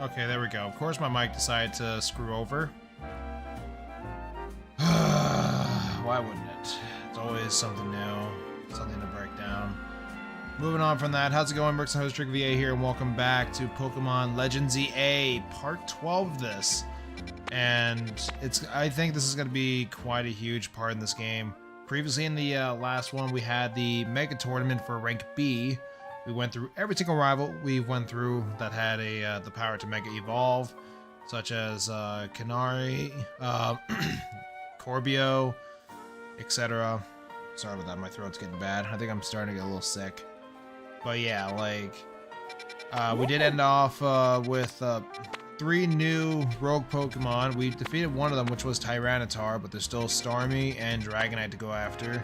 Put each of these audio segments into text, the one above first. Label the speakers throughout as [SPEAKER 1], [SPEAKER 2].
[SPEAKER 1] Okay, there we go. Of course my mic decided to screw over. Why wouldn't it? It's always something new, something to break down. Moving on from that, how's it going? Brooks and host Trick VA here, and welcome back to Pokemon Legends EA, part 12 of this. And I think this is going to be quite a huge part in this game. Previously in the last one, we had the Mega Tournament for Rank B. We went through every single rival we went through that had the power to Mega Evolve, such as Canary, Corbio, etc. Sorry about that, my throat's getting bad. I think I'm starting to get a little sick. But yeah, like, we did end off with 3 new rogue Pokemon. We defeated one of them, which was Tyranitar, but there's still Starmie and Dragonite to go after.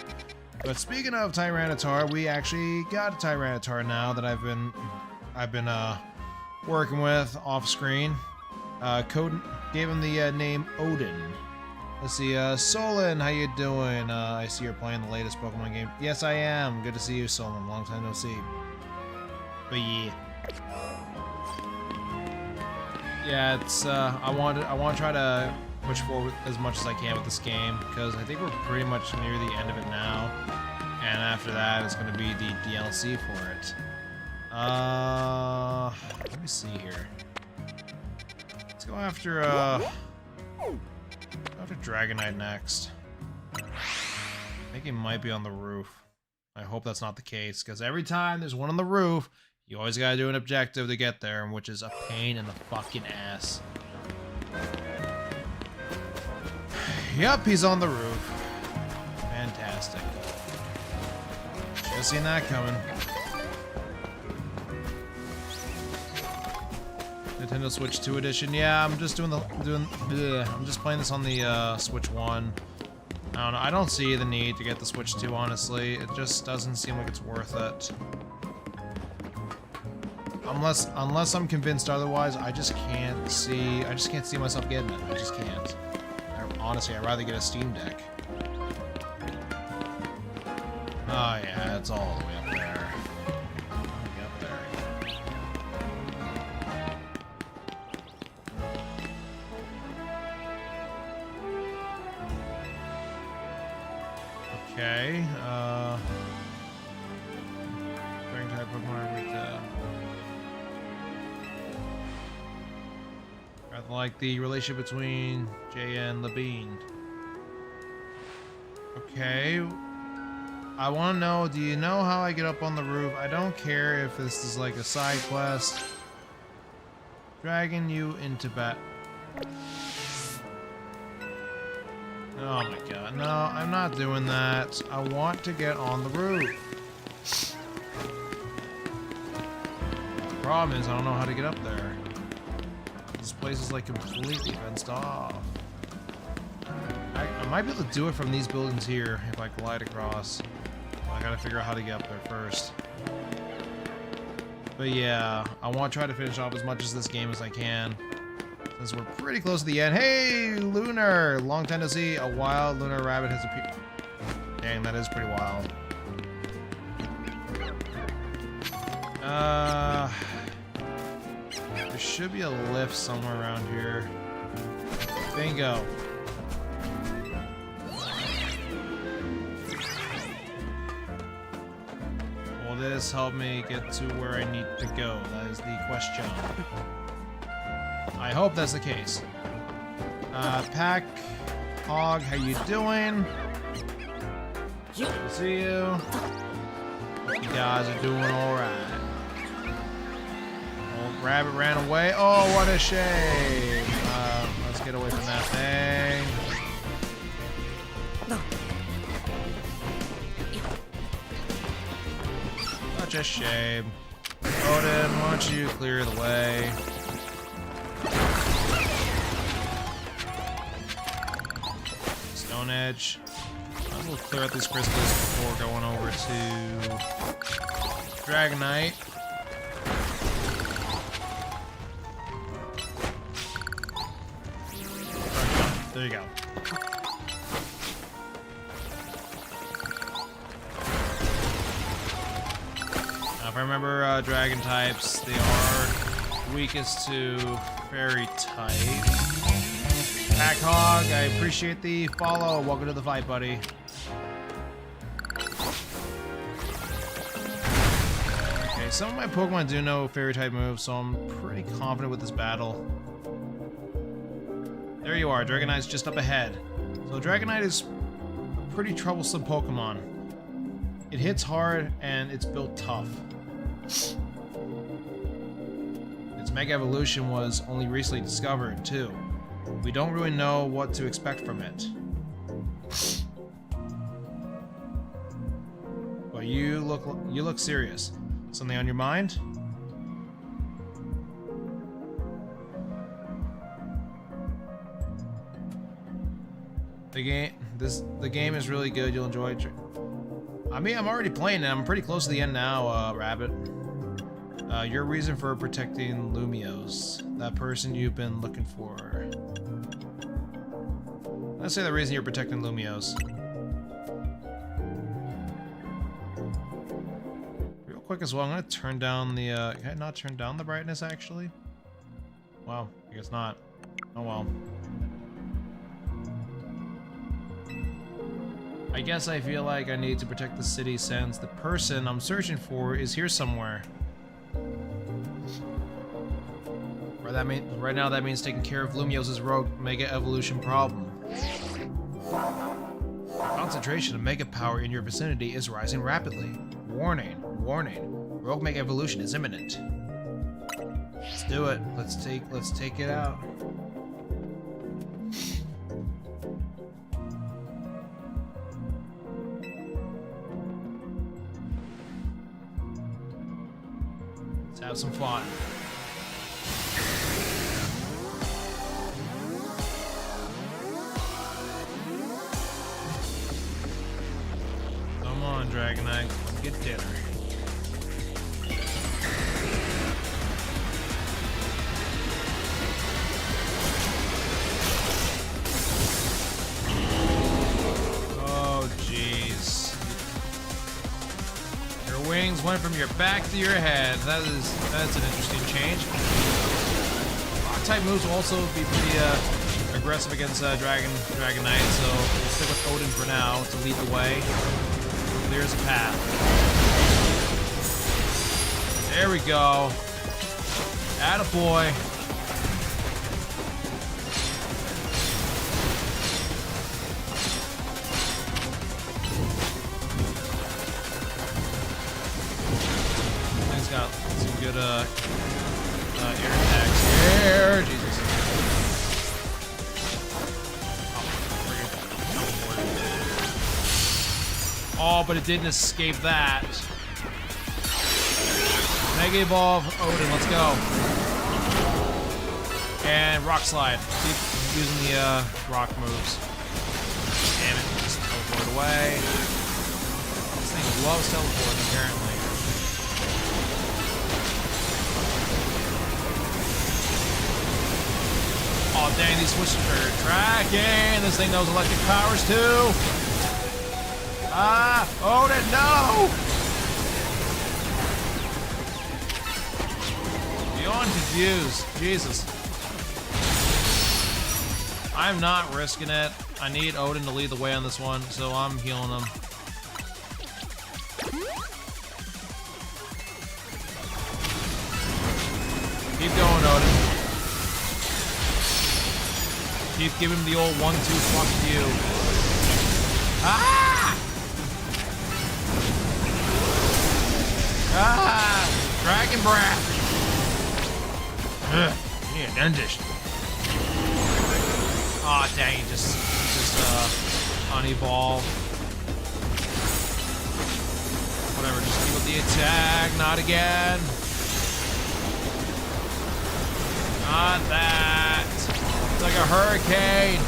[SPEAKER 1] But speaking of Tyranitar, we actually got a Tyranitar now that I've been working with off screen. Code gave him the name Odin. Let's see, Solon, how you doing? I see you're playing the latest Pokemon game. Yes, I am. Good to see you, Solon. Long time no see. But yeah. Yeah, it's I want to try to push forward as much as I can with this game, because I think we're pretty much near the end of it now, and after that it's going to be the DLC for it. Let me see here. Let's go after Dragonite next. I think he might be on the roof. I hope that's not the case, because every time there's one on the roof, you always gotta do an objective to get there, which is a pain in the fucking ass. Yep, he's on the roof. Fantastic. Should've seen that coming. Nintendo Switch 2 edition. Yeah, I'm just I'm just playing this on the Switch 1. I don't know. I don't see the need to get the Switch 2, honestly. It just doesn't seem like it's worth it. Unless I'm convinced otherwise, I just can't see myself getting it. I just can't. Honestly, I'd rather get a Steam Deck. Oh yeah, it's all the way up there. Up there. Okay, Dragon type Pokemon with rather like the relationship between Jay and Levine. Okay. I want to know, do you know how I get up on the roof? I don't care if this is like a side quest. Dragging you into bat. Oh my god, no, I'm not doing that. I want to get on the roof. The problem is I don't know how to get up there. This place is like completely fenced off. I might be able to do it from these buildings here if I glide across. Well, I gotta figure out how to get up there first. But yeah, I want to try to finish off as much of this game as I can, since we're pretty close to the end. Hey, Lunar! Long time to see. A wild lunar rabbit has appeared. Dang, that is pretty wild. There should be a lift somewhere around here. Bingo. Will this help me get to where I need to go? That is the question. I hope that's the case. Pack Hog, how you doing? Good to see you. You guys are doing alright. Old rabbit ran away. Oh, what a shame. Let's get away from that thing. Such a shame. Odin, why don't you clear the way? Stone Edge. Might as well clear out these crystals before going over to Dragonite. There you go. Now, if I remember dragon types, they are weakest to Fairy type. Pack Hog, I appreciate the follow. Welcome to the fight, buddy. Okay, some of my Pokemon do know Fairy type moves, so I'm pretty confident with this battle. There you are, Dragonite's just up ahead. So Dragonite is a pretty troublesome Pokemon. It hits hard and it's built tough. Its Mega Evolution was only recently discovered, too. We don't really know what to expect from it. But you look serious. Something on your mind? The game is really good. You'll enjoy it. I mean, I'm already playing it. I'm pretty close to the end now, Rabbit. Your reason for protecting Lumiose. That person you've been looking for. Let's say the reason you're protecting Lumiose. Real quick as well, I'm gonna turn down the, can I not turn down the brightness, actually? Wow, I guess not. Oh well. I guess I feel like I need to protect the city since the person I'm searching for is here somewhere. Right now that means taking care of Lumiose's rogue Mega Evolution problem. Concentration of Mega Power in your vicinity is rising rapidly. Warning, warning. Rogue Mega Evolution is imminent. Let's do it. Let's take it out. Let's have some fun. Come on, Dragonite, come get dinner. Oh, jeez. Your wings went from your back to your head. That's an interesting change. Rock-type moves will also be pretty aggressive against Dragonite, so we'll stick with Odin for now to lead the way. Clears a path. There we go. Attaboy. He's got some good air attacks here. Jesus. Oh, but it didn't escape that. Mega Evolve Odin, let's go. And Rock Slide. Keep using the rock moves. Damn it, just teleport away. This thing loves teleporting, apparently. Oh dang, these switches are tracking. This thing knows electric powers too. Ah! Odin, no! Beyond confused. Jesus. I'm not risking it. I need Odin to lead the way on this one, so I'm healing him. Keep going, Odin. Keep giving him the old 1-2 fuck you. Ah! Ah! Dragon Breath! Ugh, yeah, dentist. Aw, oh, dang, just unevolve. Whatever, just keep up the attack, not again. Not that. It's like a hurricane.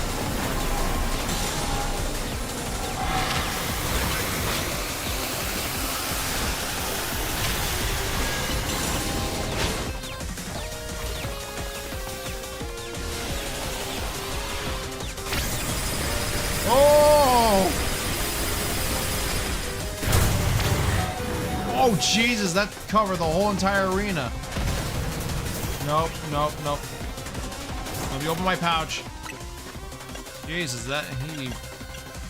[SPEAKER 1] Oh, Jesus, that covered the whole entire arena. Nope, nope, nope. Let me open my pouch. Jesus, that he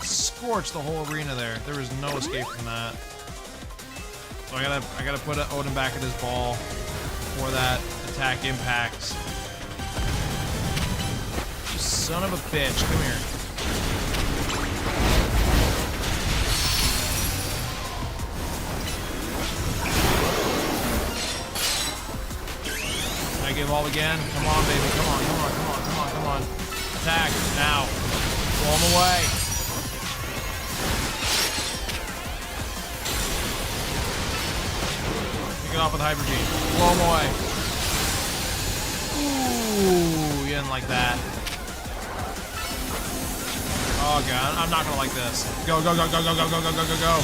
[SPEAKER 1] scorched the whole arena there. There was no escape from that. So I gotta put Odin back at his ball before that attack impacts. You son of a bitch, come here. Can I give all again? Come on, baby, come on, come on, come on, come on, come on. Attack, now. Blow him away. Pick it off with Hyper Gene. Blow him away. Ooh, you didn't like that. Oh god, I'm not gonna like this. Go, go, go, go, go, go, go, go, go, go, go.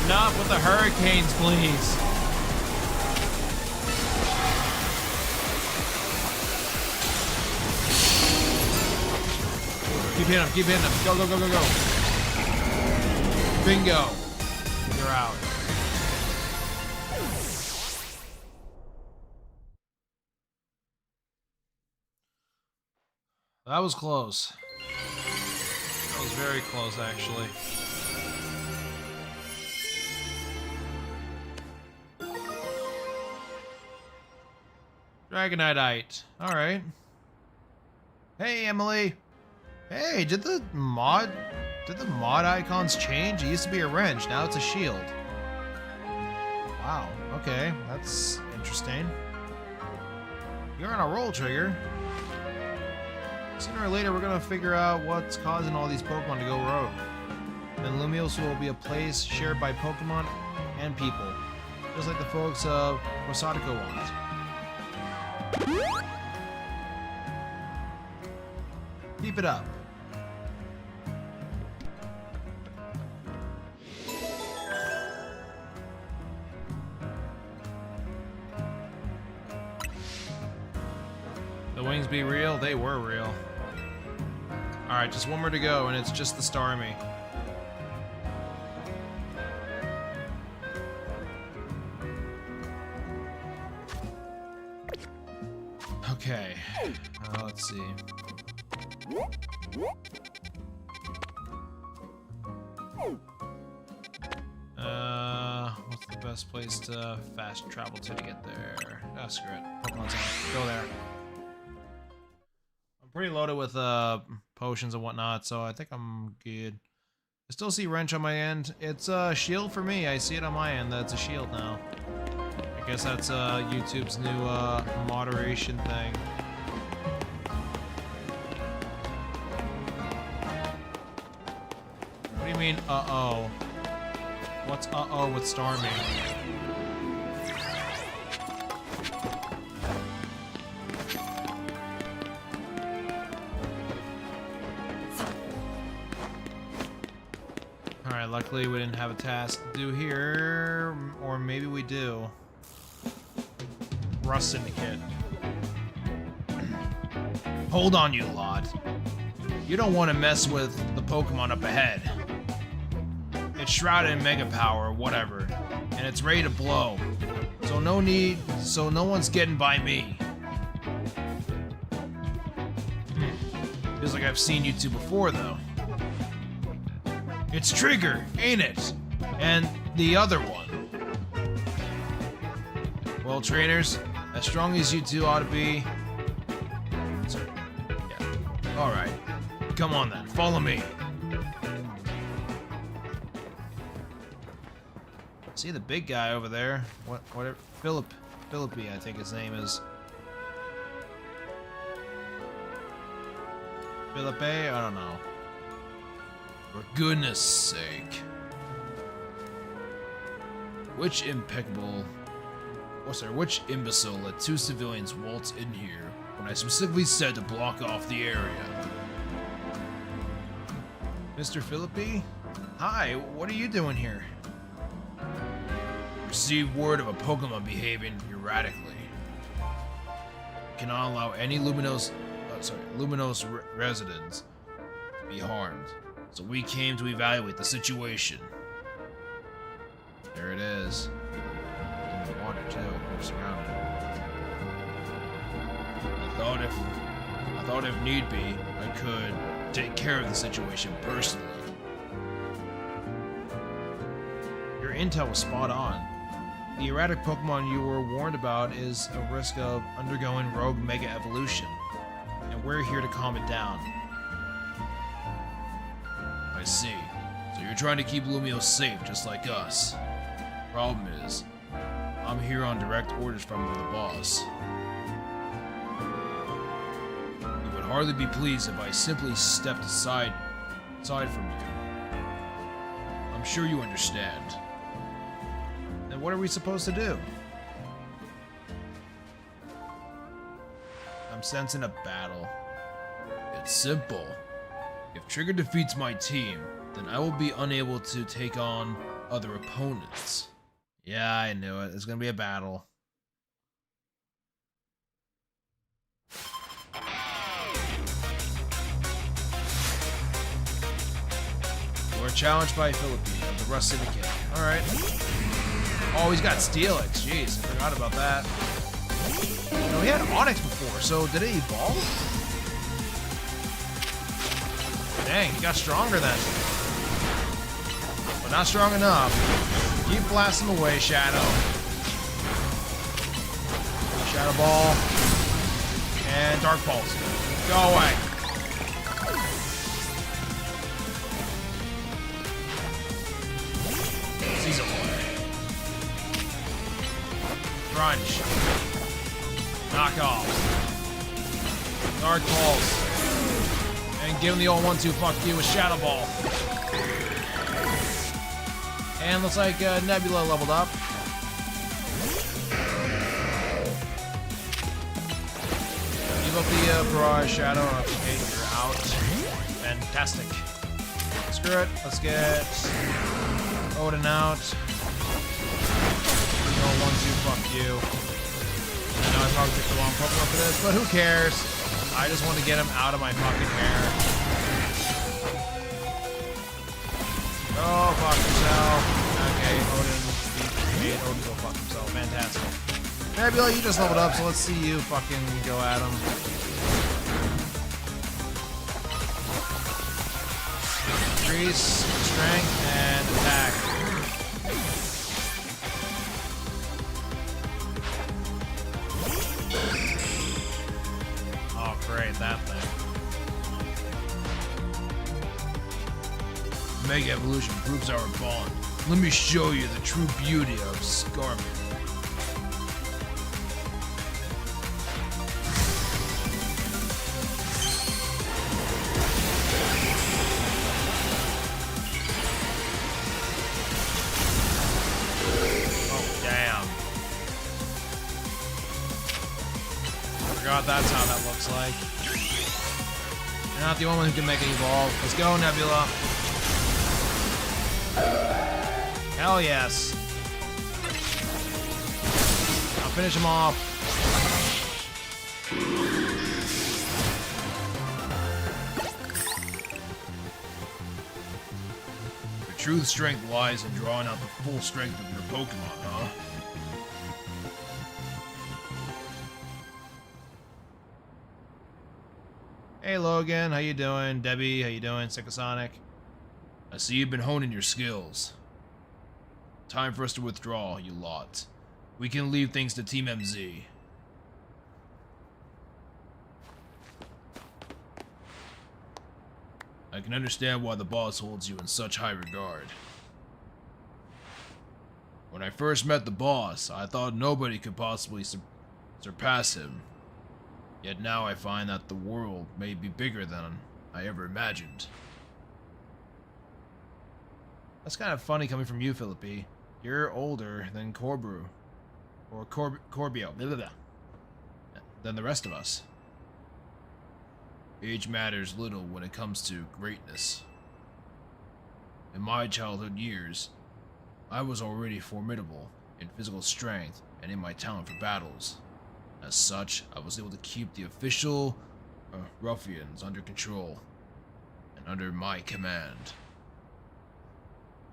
[SPEAKER 1] Enough with the hurricanes, please. Keep hitting him, keep hitting him. Go, go, go, go, go. Bingo. You're out. That was close. That was very close, actually. Dragonite. Alright. Hey, Emily. Hey, did the mod icons change? It used to be a wrench, now it's a shield. Wow, okay, that's interesting. You're on a roll, Trigger. Sooner or later, we're gonna figure out what's causing all these Pokemon to go rogue. Then Lumios will be a place shared by Pokemon and people, just like the folks of Rosatico want. Keep it up. The wings be real? They were real. Alright, just one more to go, and it's just the Starmie. Okay. Let's see. What's the best place to fast travel to get there? Ah, screw it. Pokemon Center. Go there. I'm pretty loaded with potions and whatnot, so I think I'm good. I still see wrench on my end. It's a shield for me. I see it on my end. That's a shield now. I guess that's YouTube's new moderation thing. What do you mean, uh-oh? What's uh-oh with Starmie? Alright, luckily we didn't have a task to do here. Or maybe we do. Rust Syndicate. Hold on, you lot. You don't want to mess with the Pokemon up ahead. It's shrouded in Mega Power or whatever, and it's ready to blow. So no one's getting by me. Feels like I've seen you two before, though. It's Trigger, ain't it? And the other one. Well, trainers, as strong as you two ought to be... Sorry. Yeah. Alright. Come on then, follow me. See the big guy over there? Whatever. Philippi, I think his name is. Philippe? I don't know. For goodness sake. Which imbecile let two civilians waltz in here when I specifically said to block off the area? Mr. Philippi? Hi, what are you doing here? Received word of a Pokemon behaving erratically. Cannot allow any Luminos residents to be harmed. So we came to evaluate the situation. There it is. in the water too. We're surrounded. I thought if need be, I could take care of the situation personally. Your intel was spot on. The erratic Pokemon you were warned about is a risk of undergoing rogue mega evolution, and we're here to calm it down. I see. So you're trying to keep Lumio safe, just like us. Problem is, I'm here on direct orders from the boss. You would hardly be pleased if I simply stepped aside from you. I'm sure you understand. Then what are we supposed to do? I'm sensing a battle. It's simple. If Trigger defeats my team, then I will be unable to take on other opponents. Yeah, I knew it. There's gonna be a battle. You are challenged by Philippine of the Rust Syndicate. Alright. Oh, he's got Steelix. Jeez, I forgot about that. No, he had Onyx before, so did it evolve? Dang, he got stronger then. But not strong enough. Keep blasting away, Shadow. Shadow Ball. And Dark Pulse. Go away. Caesar Boy. Crunch. Knock off. Dark Pulse. And give him the old 1-2 fuck you with Shadow Ball. And looks like Nebula leveled up. Give up the Barrage Shadow. Okay, you're out. Fantastic. Screw it. Let's get Odin out. No 1-2 fuck you. I know I probably picked the wrong Pokemon for this, but who cares? I just want to get him out of my fucking hair. Oh, fuck yourself. Okay, Odin made Odin go fuck himself. Fantastic. Nebula, you just leveled up, so let's see you fucking go at him. Increase strength and attack. Oh, great, that thing. Mega Evolution proves our bond. Let me show you the true beauty of Scarman. Oh, damn. Forgot that's how that looks like. You're not the only one who can make it evolve. Let's go, Nebula. Hell yes. I'll finish him off. The true strength lies in drawing out the full strength of your Pokemon, huh? Hey Logan, how you doing? Debbie, how you doing? Psychosonic. I see you've been honing your skills. Time for us to withdraw, you lot. We can leave things to Team MZ. I can understand why the boss holds you in such high regard. When I first met the boss, I thought nobody could possibly surpass him. Yet now I find that the world may be bigger than I ever imagined. That's kind of funny coming from you, Philippi. You're older than Corbrew. Or Corbio. Blah, blah, blah, than the rest of us. Age matters little when it comes to greatness. In my childhood years, I was already formidable in physical strength and in my talent for battles. As such, I was able to keep the official ruffians under control and under my command.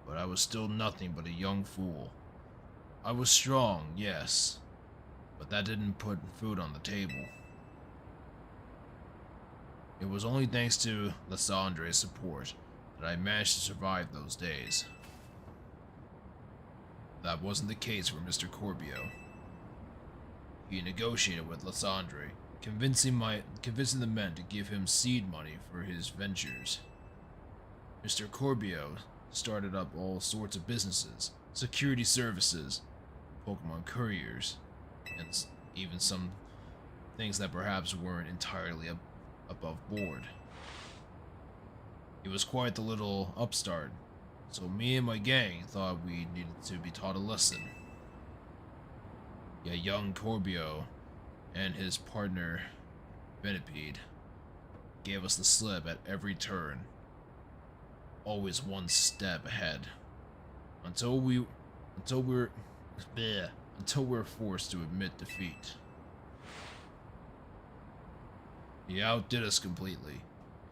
[SPEAKER 1] But I was still nothing but a young fool. I was strong, yes, but that didn't put food on the table. It was only thanks to Lysandre's support that I managed to survive those days. That wasn't the case for Mr. Corbio. He negotiated with Lysandre, convincing the men to give him seed money for his ventures. Mr. Corbio started up all sorts of businesses, security services, Pokemon couriers, and even some things that perhaps weren't entirely above board. He was quite the little upstart, so me and my gang thought we needed to be taught a lesson. Yeah, young Corbio and his partner Venipede gave us the slip at every turn, always one step ahead, until we're forced to admit defeat. He outdid us completely,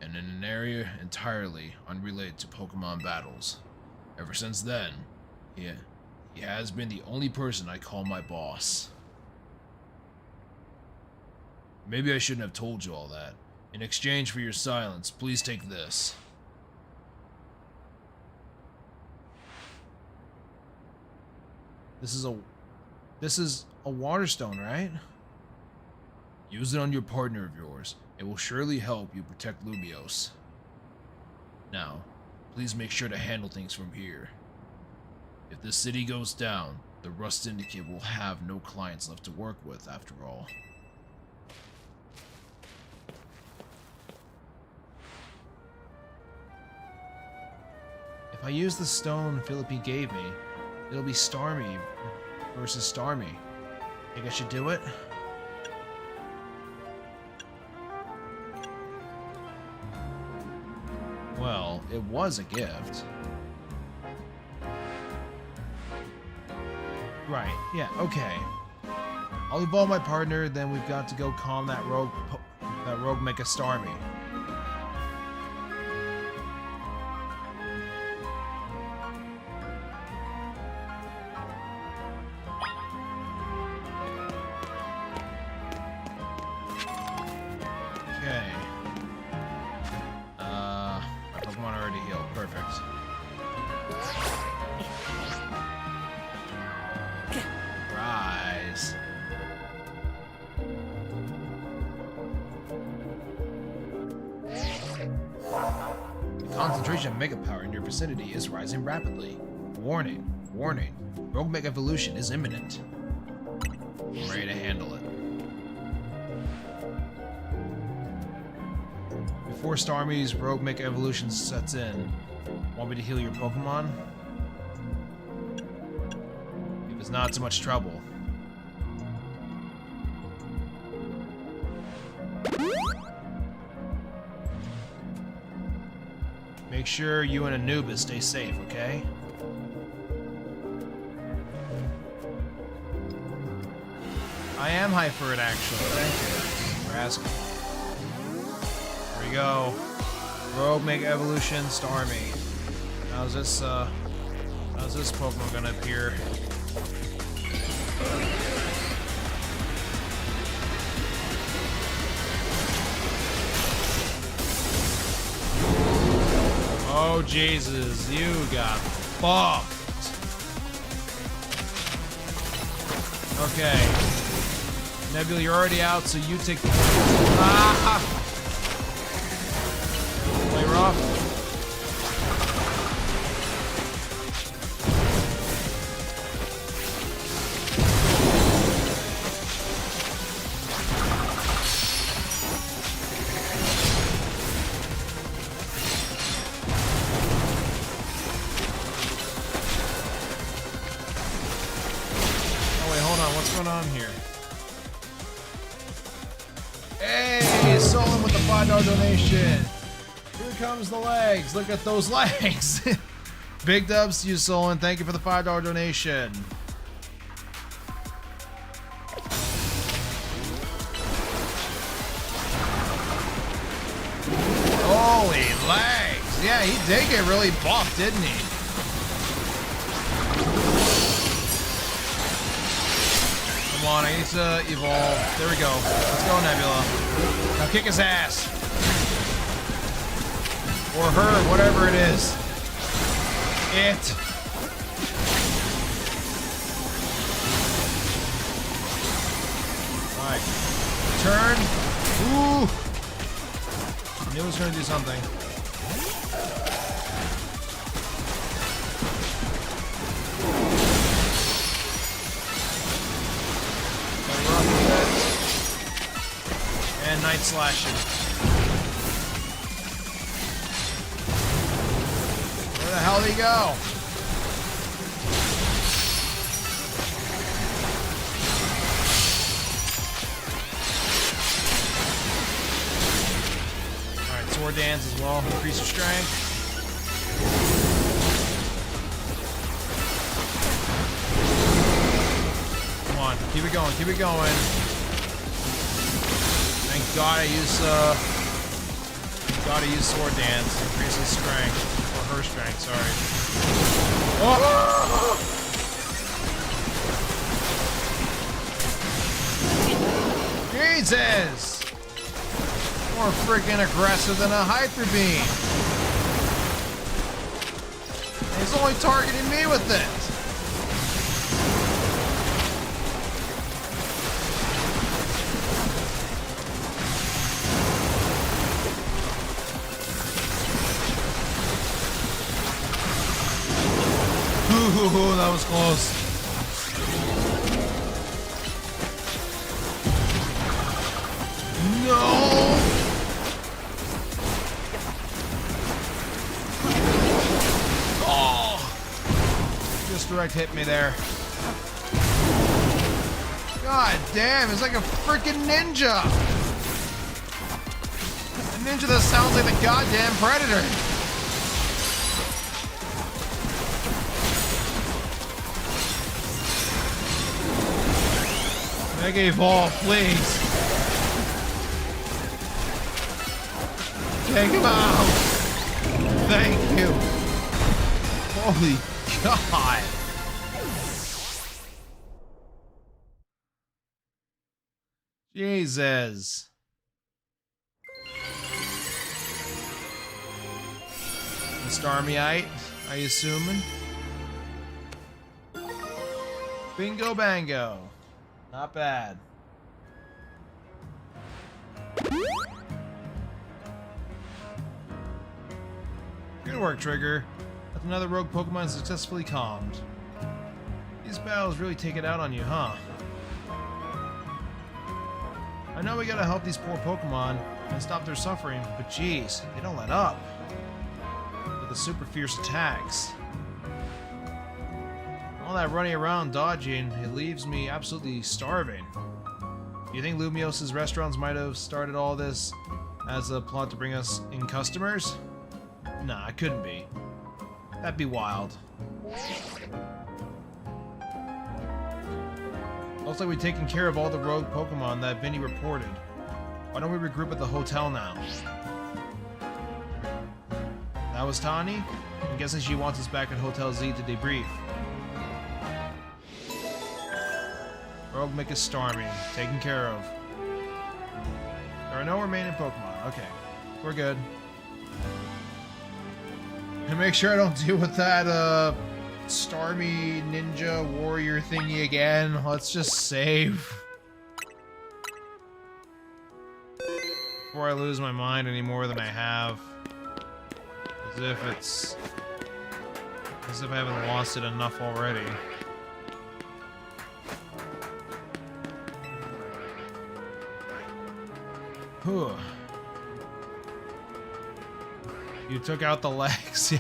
[SPEAKER 1] and in an area entirely unrelated to Pokemon battles. Ever since then, he has been the only person I call my boss. Maybe I shouldn't have told you all that. In exchange for your silence, please take this. This is a water stone, right? Use it on your partner of yours. It will surely help you protect Lumiose. Now, please make sure to handle things from here. If the city goes down, the Rust Syndicate will have no clients left to work with after all. If I use the stone Philippi gave me, it'll be Starmie versus Starmie. Think I should do it? Well, it was a gift. Right, yeah, okay. I'll evolve my partner, then we've got to go calm that rogue Mecha Starmie. Concentration of Mega Power in your vicinity is rising rapidly. Warning, warning, Rogue Mega Evolution is imminent. I'm ready to handle it. Before Starmie's Rogue Mega Evolution sets in, want me to heal your Pokemon? If it's not too much trouble. Make sure you and Anubis stay safe, okay? I am hyped for it, actually. Thank you for asking. Here we go. Rogue Mega Evolution, Starmie. How's this Pokemon gonna appear? Oh Jesus, you got fucked. Okay. Nebula, you're already out, so you take the... Ah! Play rough. What's going on here? Hey, Solon with the $5 donation. Here comes the legs. Look at those legs. Big dubs to you, Solon. Thank you for the $5 donation. Holy legs. Yeah, he did get really buffed, didn't he? on, I need to evolve. There we go. Let's go, Nebula. Now kick his ass. Or her, whatever it is. It. Alright. Turn. Ooh. I knew it was going to do something. And Night Slashing. Where the hell did he go? Alright, Sword Dance as well. Increase your strength. Come on, keep it going, keep it going. Thank God I use Sword Dance. Increases strength. Or her strength, sorry. Oh! Jesus! More freaking aggressive than a Hyper Beam. He's only targeting me with it. Ooh, that was close. No! Oh! Just direct hit me there. God damn, it's like a freaking ninja! A ninja that sounds like the goddamn Predator. Mega Evolve, please. Take him out. Thank you. Holy God. Jesus. Charmy&Mighty, are you assuming? Bingo bango. Not bad. Good work, Trigger. That's another rogue Pokemon successfully calmed. These battles really take it out on you, huh? I know we gotta help these poor Pokemon and stop their suffering, but geez, they don't let up. With the super fierce attacks. All that running around dodging, it leaves me absolutely starving. You think Lumios's restaurants might have started all this as a plot to bring us in customers? Nah, it couldn't be. That'd be wild. Looks like we've taken care of all the rogue Pokemon that Vinny reported. Why don't we regroup at the hotel now? That was Tani? I'm guessing she wants us back at Hotel Z to debrief. Rogue Mika Starmie, taken care of. There are no remaining Pokemon. Okay, we're good. And make sure I don't deal with that Starmie Ninja Warrior thingy again. Let's just save. Before I lose my mind any more than I have. As if I haven't lost it enough already. Whew. You took out the legs.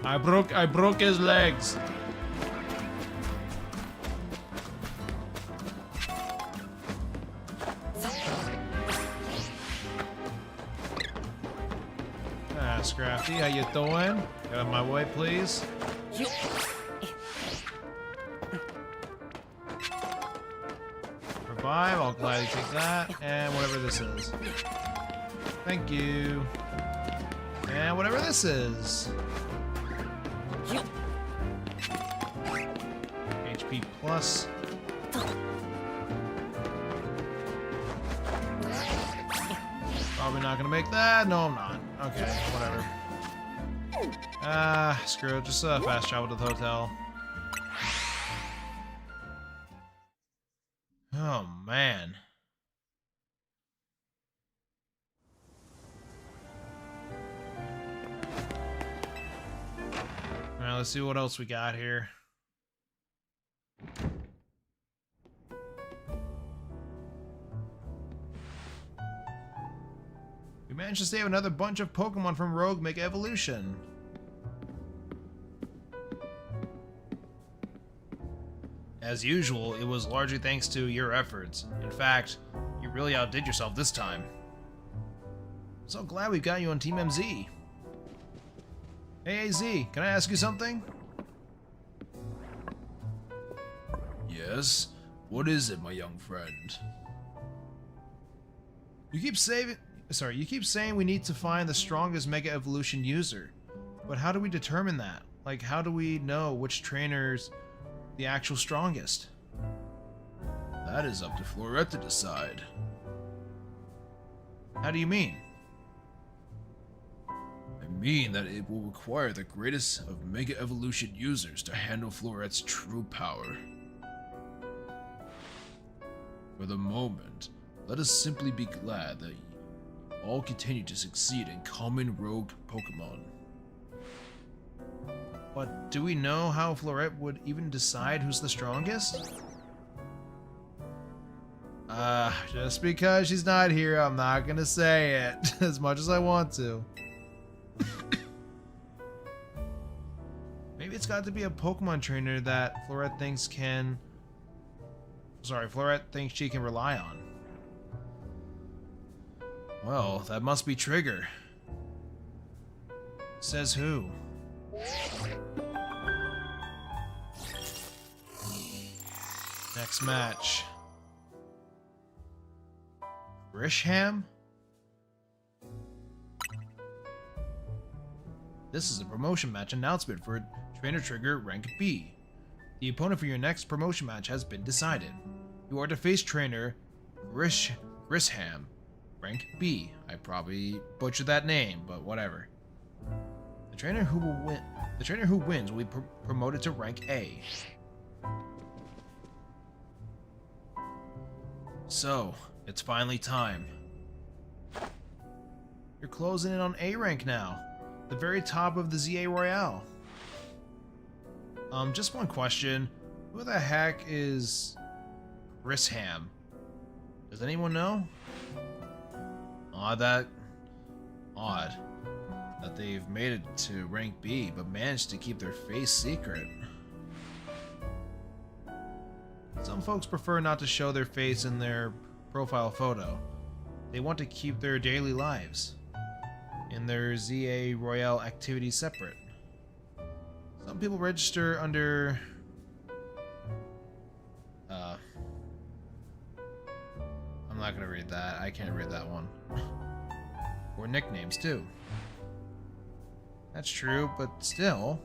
[SPEAKER 1] I broke his legs. Ah, Scrafty, how you doing? Get out of my way, please. Revive, I'll gladly take that, and whatever this is. Thank you. And whatever this is. HP plus. not gonna make that. No, I'm not. Okay, whatever. Screw it. Just fast travel to the hotel. Oh, man. Alright, let's see what else we got here. We managed to save another bunch of Pokemon from Rogue Mega Evolution. As usual, it was largely thanks to your efforts. In fact, you really outdid yourself this time. I'm so glad we've got you on Team MZ. Hey, AZ, can I ask you something?
[SPEAKER 2] Yes? What is it, my young friend?
[SPEAKER 1] You keep saying we need to find the strongest Mega Evolution user. But how do we determine that? Like, how do we know which trainer's the actual strongest?
[SPEAKER 2] That is up to Florette to decide.
[SPEAKER 1] How do you mean?
[SPEAKER 2] I mean that it will require the greatest of Mega Evolution users to handle Florette's true power. For the moment, let us simply be glad that you all continue to succeed in common rogue Pokemon.
[SPEAKER 1] But do we know how Florette would even decide who's the strongest? Just because she's not here, I'm not gonna say it, as much as I want to. Maybe it's got to be a Pokemon trainer that Florette thinks she can rely on. Well, that must be Trigger. Says who? Next match. Grisham? This is a promotion match announcement for Trainer Trigger Rank B. The opponent for your next promotion match has been decided. You are to face Trainer Grisham, Rank B. I probably butchered that name, but whatever. The trainer who wins will be promoted to Rank A. So, it's finally time. You're closing in on A rank now, the very top of the ZA Royale. Just one question. Who the heck is Grisham? Does anyone know? Odd that they've made it to rank B, but managed to keep their face secret. Some folks prefer not to show their face in their profile photo. They want to keep their daily lives in their ZA Royale activities separate. Some people register under I'm not gonna read that. I can't read that one. Or nicknames too. That's true, but still,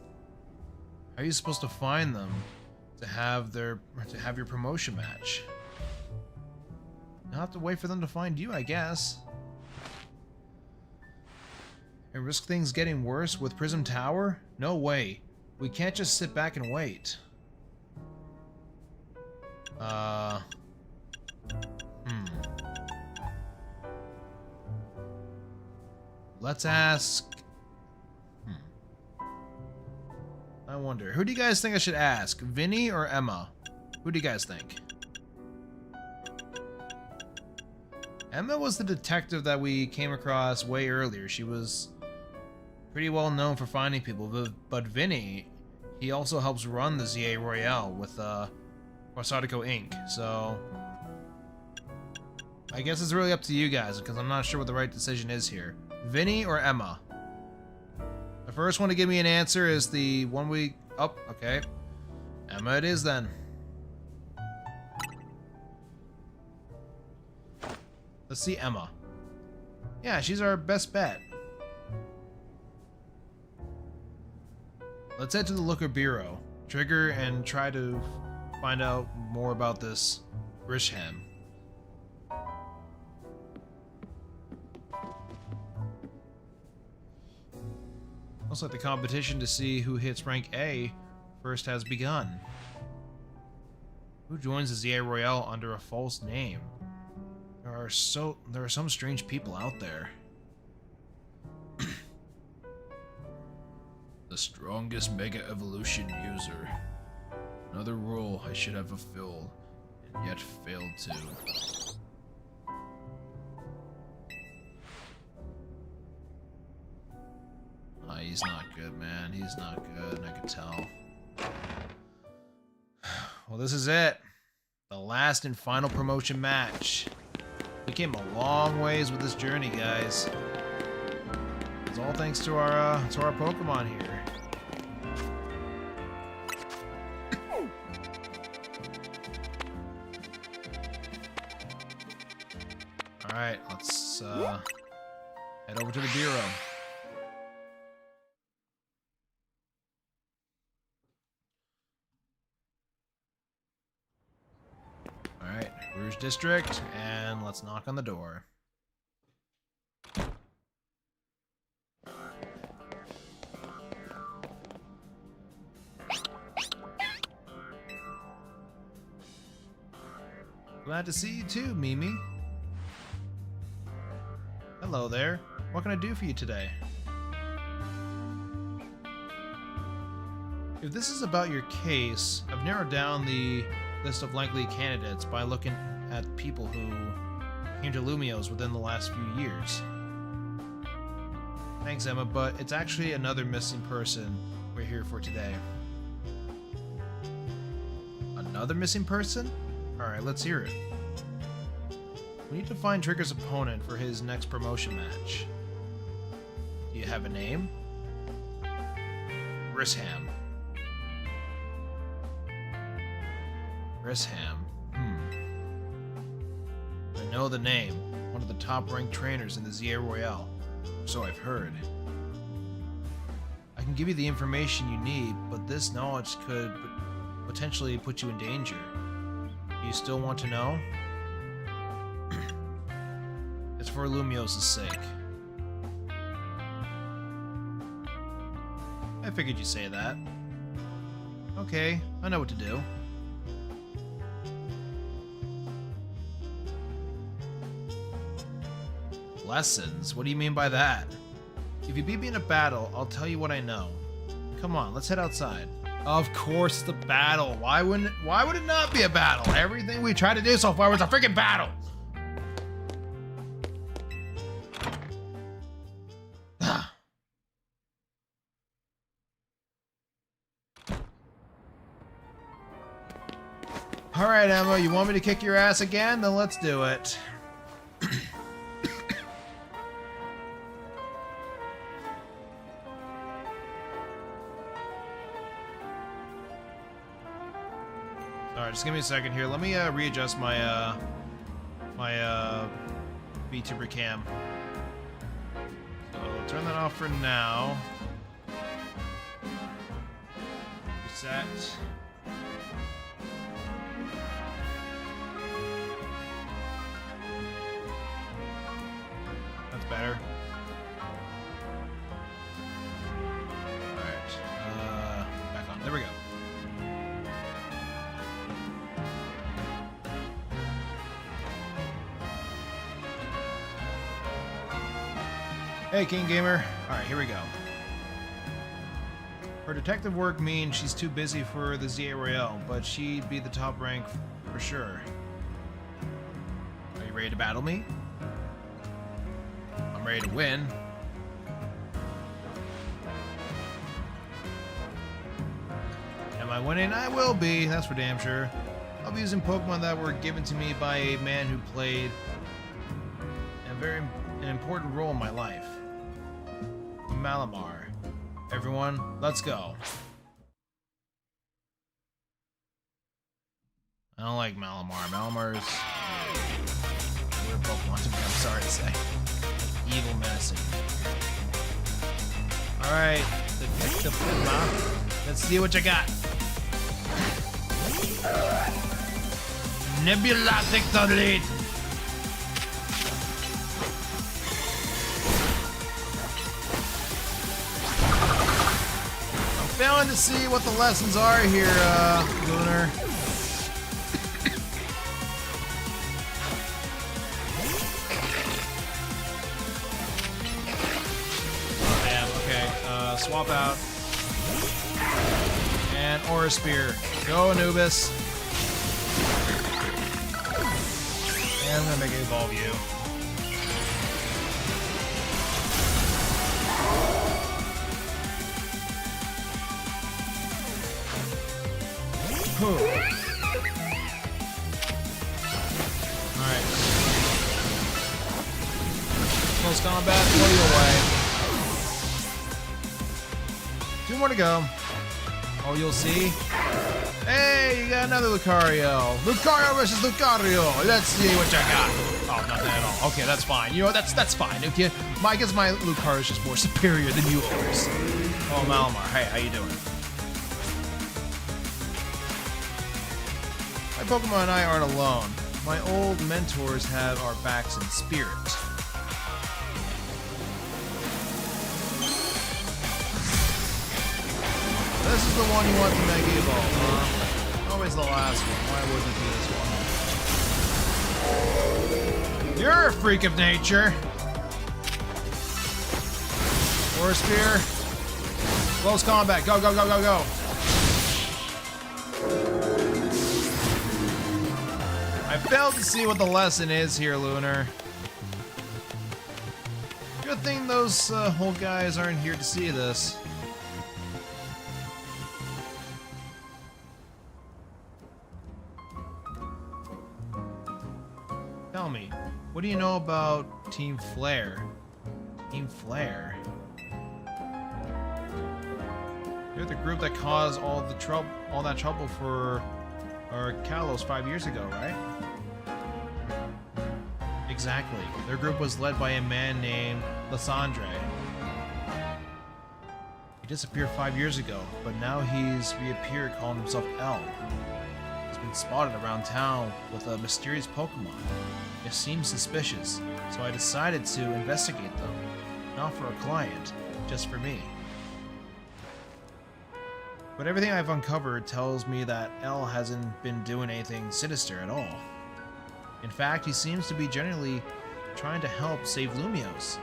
[SPEAKER 1] how are you supposed to find them to have your promotion match? You'll have to wait for them to find you, I guess. And risk things getting worse with Prism Tower? No way. We can't just sit back and wait. Let's ask... I wonder, who do you guys think I should ask? Vinny or Emma? Who do you guys think? Emma was the detective that we came across way earlier. She was pretty well known for finding people, but Vinny, he also helps run the ZA Royale with Quasartico Inc. So I guess it's really up to you guys, because I'm not sure what the right decision is here. Vinny or Emma? The first one to give me an answer is the one we... Oh, okay. Emma it is then. Let's see Emma. Yeah, she's our best bet. Let's head to the Looker Bureau, Trigger, and try to find out more about this Grisham. Looks like the competition to see who hits rank A first has begun. Who joins the ZA Royale under a false name? There are some strange people out there.
[SPEAKER 2] The strongest Mega Evolution user. Another role I should have fulfilled, and yet failed to. He's not good, man. He's not good, I can tell.
[SPEAKER 1] Well, this is it. The last and final promotion match. We came a long ways with this journey, guys. It's all thanks to our Pokemon here. Alright, let's head over to the bureau. Alright, Rouge District, and let's knock on the door. Glad to see you too, Mimi. Hello there. What can I do for you today? If this is about your case, I've narrowed down the list of likely candidates by looking at people who came to Lumiose within the last few years. Thanks, Emma, but it's actually another missing person we're here for today. Another missing person? Alright, let's hear it. We need to find Trigger's opponent for his next promotion match. Do you have a name? Risham. Risham. I know the name. One of the top-ranked trainers in the ZA Royale. So I've heard. I can give you the information you need, but this knowledge could potentially put you in danger. Do you still want to know? It's for Lumiose's sake. I figured you'd say that. Okay, I know what to do. Lessons? What do you mean by that? If you beat me in a battle, I'll tell you what I know. Come on, let's head outside. Of course, the battle. Why would it not be a battle? Everything we tried to do so far was a freaking battle. Alright, Emma, you want me to kick your ass again? Then let's do it. Alright, just give me a second here. Let me readjust my VTuber cam. So turn that off for now. Reset. That's better. Alright, back on. There we go. Hey, King Gamer. Alright, here we go. Her detective work means she's too busy for the ZA Royale, but she'd be the top rank for sure. Are you ready to battle me? I'm ready to win. Am I winning? I will be, that's for damn sure. I'll be using Pokemon that were given to me by a man who played an important role in my life. Malamar. Everyone, let's go. I don't like Malamar. Malamar's weird Pokemon to me, I'm sorry to say. Evil medicine. Alright, Detective Emma. Let's see what you got. Nebula takes the lead. going to see what the lessons are here, Lunar. Oh, damn, okay. Swap out. And Aura Spear. Go, Anubis. And I'm gonna make it evolve you. Alright. Close combat, blow you away. 2 more to go. Oh, you'll see. Hey, you got another Lucario. Lucario versus Lucario. Let's see what you got. Oh, nothing at all. Okay, that's fine. You know, that's fine. Okay, I guess my Lucario is just more superior than yours. Oh, Malamar. Hey, how you doing? My Pokemon and I aren't alone. My old mentors have our backs in spirit. This is the one you want to Mega Evolve, huh? Always the last one. Why wouldn't it be this one? You're a freak of nature. Aura Spear. Close combat. Go, go, go, go, go. I failed to see what the lesson is here, Lunar. Good thing those whole guys aren't here to see this. Tell me, what do you know about Team Flare? Team Flare? They're the group that caused all that trouble for Kalos 5 years ago, right? Exactly. Their group was led by a man named Lysandre. He disappeared 5 years ago, but now he's reappeared calling himself L. He's been spotted around town with a mysterious Pokemon. It seems suspicious, so I decided to investigate them. Not for a client, just for me. But everything I've uncovered tells me that L hasn't been doing anything sinister at all. In fact, he seems to be generally trying to help save Lumiose.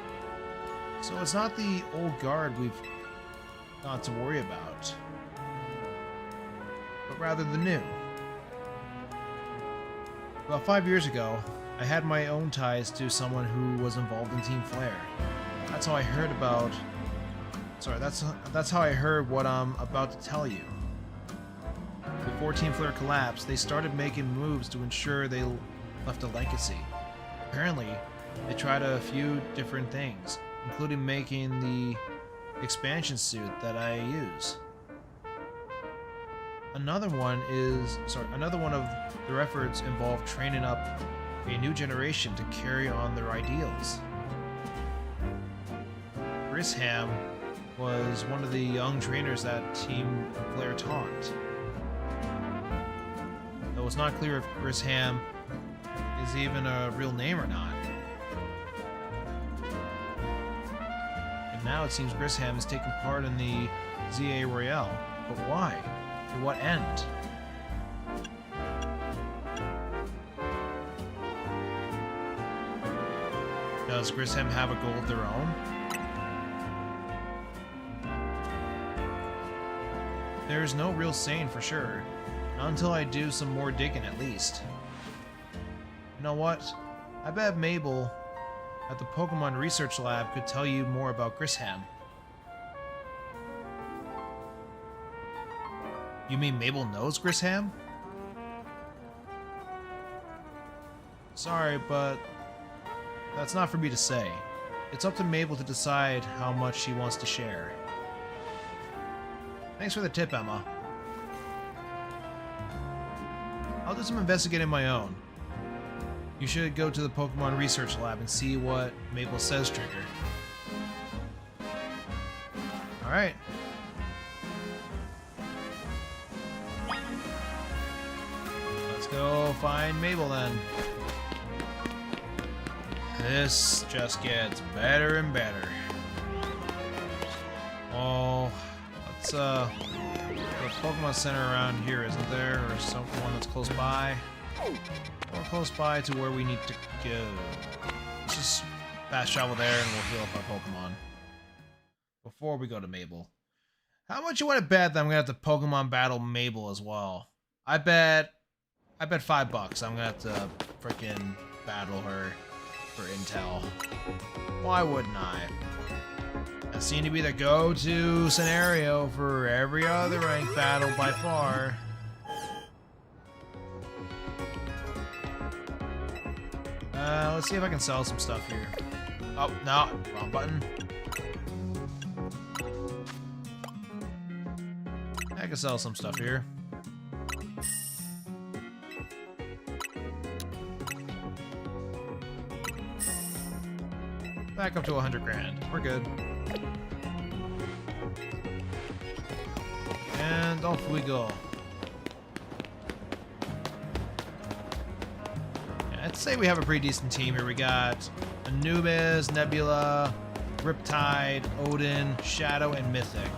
[SPEAKER 1] So it's not the old guard we've got to worry about, but rather the new. About 5 years ago, I had my own ties to someone who was involved in Team Flare. That's how I heard about... Sorry, that's how I heard what I'm about to tell you. Before Team Flare collapsed, they started making moves to ensure they left a legacy. Apparently, they tried a few different things, including making the expansion suit that I use. Another one of their efforts involved training up a new generation to carry on their ideals. Grisham was one of the young trainers that Team Flare taught. Though it's not clear if Grisham is even a real name or not. And now it seems Grisham is taking part in the ZA Royale. But why? To what end? Does Grisham have a goal of their own? There's no real saying for sure. Not until I do some more digging at least. You know what? I bet Mabel at the Pokemon Research Lab could tell you more about Grisham. You mean Mabel knows Grisham? Sorry, but that's not for me to say. It's up to Mabel to decide how much she wants to share. Thanks for the tip, Emma. I'll do some investigating of my own. You should go to the Pokemon Research Lab and see what Mabel says, Trigger. Alright. Let's go find Mabel then. This just gets better and better. Oh, Let's a Pokemon Center around here, isn't there? Or someone that's close by? Or close by to where we need to go. Let's just fast travel there and we'll heal up our Pokemon. Before we go to Mabel. How much you want to bet that I'm gonna have to Pokemon battle Mabel as well? I bet $5 I'm gonna have to freaking battle her for intel. Why wouldn't I? That seemed to be the go-to scenario for every other ranked battle by far. Let's see if I can sell some stuff here. Oh, no, wrong button. I can sell some stuff here. Back up to 100 grand. We're good. And off we go. Yeah, I'd say we have a pretty decent team here. We got Anubis, Nebula, Riptide, Odin, Shadow, and Mythic.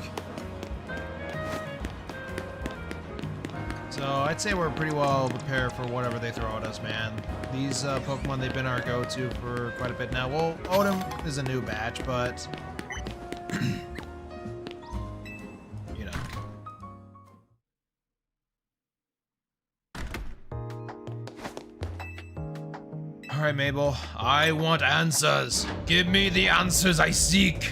[SPEAKER 1] So I'd say we're pretty well prepared for whatever they throw at us, man. These Pokemon, they've been our go-to for quite a bit now. Well, Odin is a new batch, but you know. All right, Mabel. I want answers. Give me the answers I seek.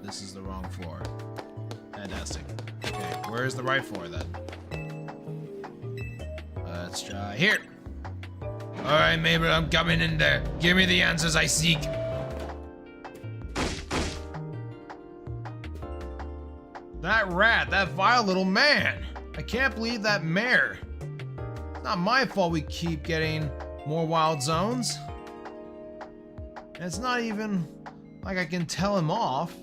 [SPEAKER 1] This is the wrong floor. Fantastic. Okay, where's the right floor then? Let's try here. Alright, Mabel, I'm coming in there. Give me the answers I seek. That rat, that vile little man. I can't believe that mare. It's not my fault we keep getting more wild zones. And it's not even like I can tell him off.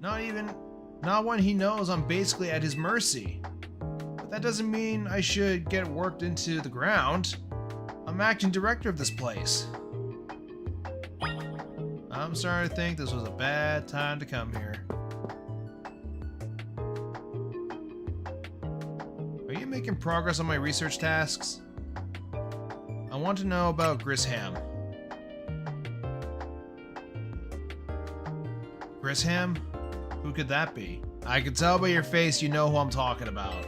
[SPEAKER 1] Not when he knows I'm basically at his mercy. But that doesn't mean I should get worked into the ground. I'm acting director of this place. I'm starting to think this was a bad time to come here. Are you making progress on my research tasks? I want to know about Grisham. Grisham? Who could that be? I can tell by your face you know who I'm talking about.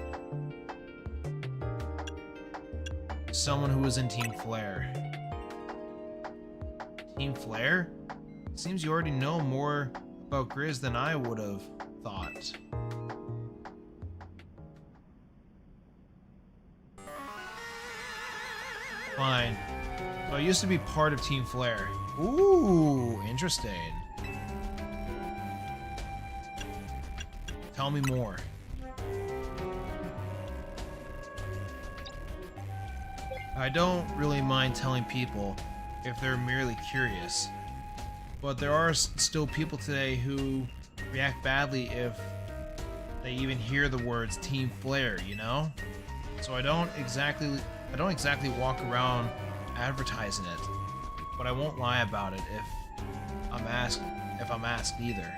[SPEAKER 1] Someone who was in Team Flare. Team Flare? Seems you already know more about Grizz than I would have thought. Fine. So I used to be part of Team Flare. Ooh, interesting. Tell me more. I don't really mind telling people if they're merely curious, but there are still people today who react badly if they even hear the words Team Flare, you know? So I don't exactly walk around advertising it, but I won't lie about it if I'm asked either.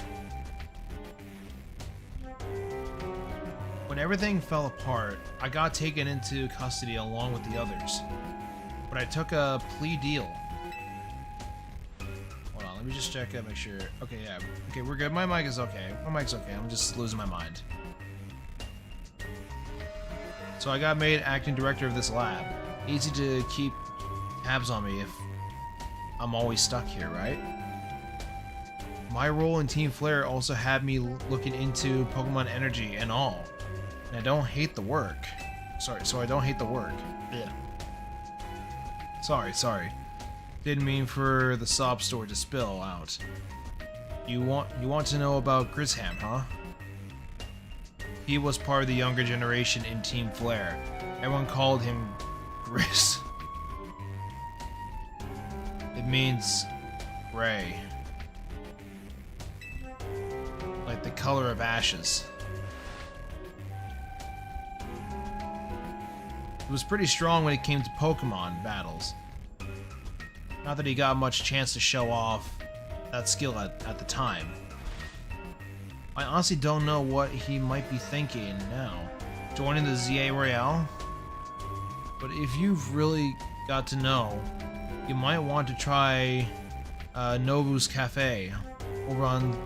[SPEAKER 1] When everything fell apart, I got taken into custody along with the others. But I took a plea deal. Hold on, let me just check it, make sure. Okay, yeah. Okay, we're good. My mic is okay. My mic's okay. I'm just losing my mind. So I got made acting director of this lab. Easy to keep tabs on me if I'm always stuck here, right? My role in Team Flare also had me looking into Pokemon energy and all. And I don't hate the work. So I don't hate the work. Yeah. Sorry. Didn't mean for the sob story to spill out. You want to know about Grisham, huh? He was part of the younger generation in Team Flare. Everyone called him Grizz. It means gray. Like the color of ashes. He was pretty strong when it came to Pokemon battles. Not that he got much chance to show off that skill at the time. I honestly don't know what he might be thinking now. Joining the ZA Royale? But if you've really got to know, you might want to try Nobu's Cafe over on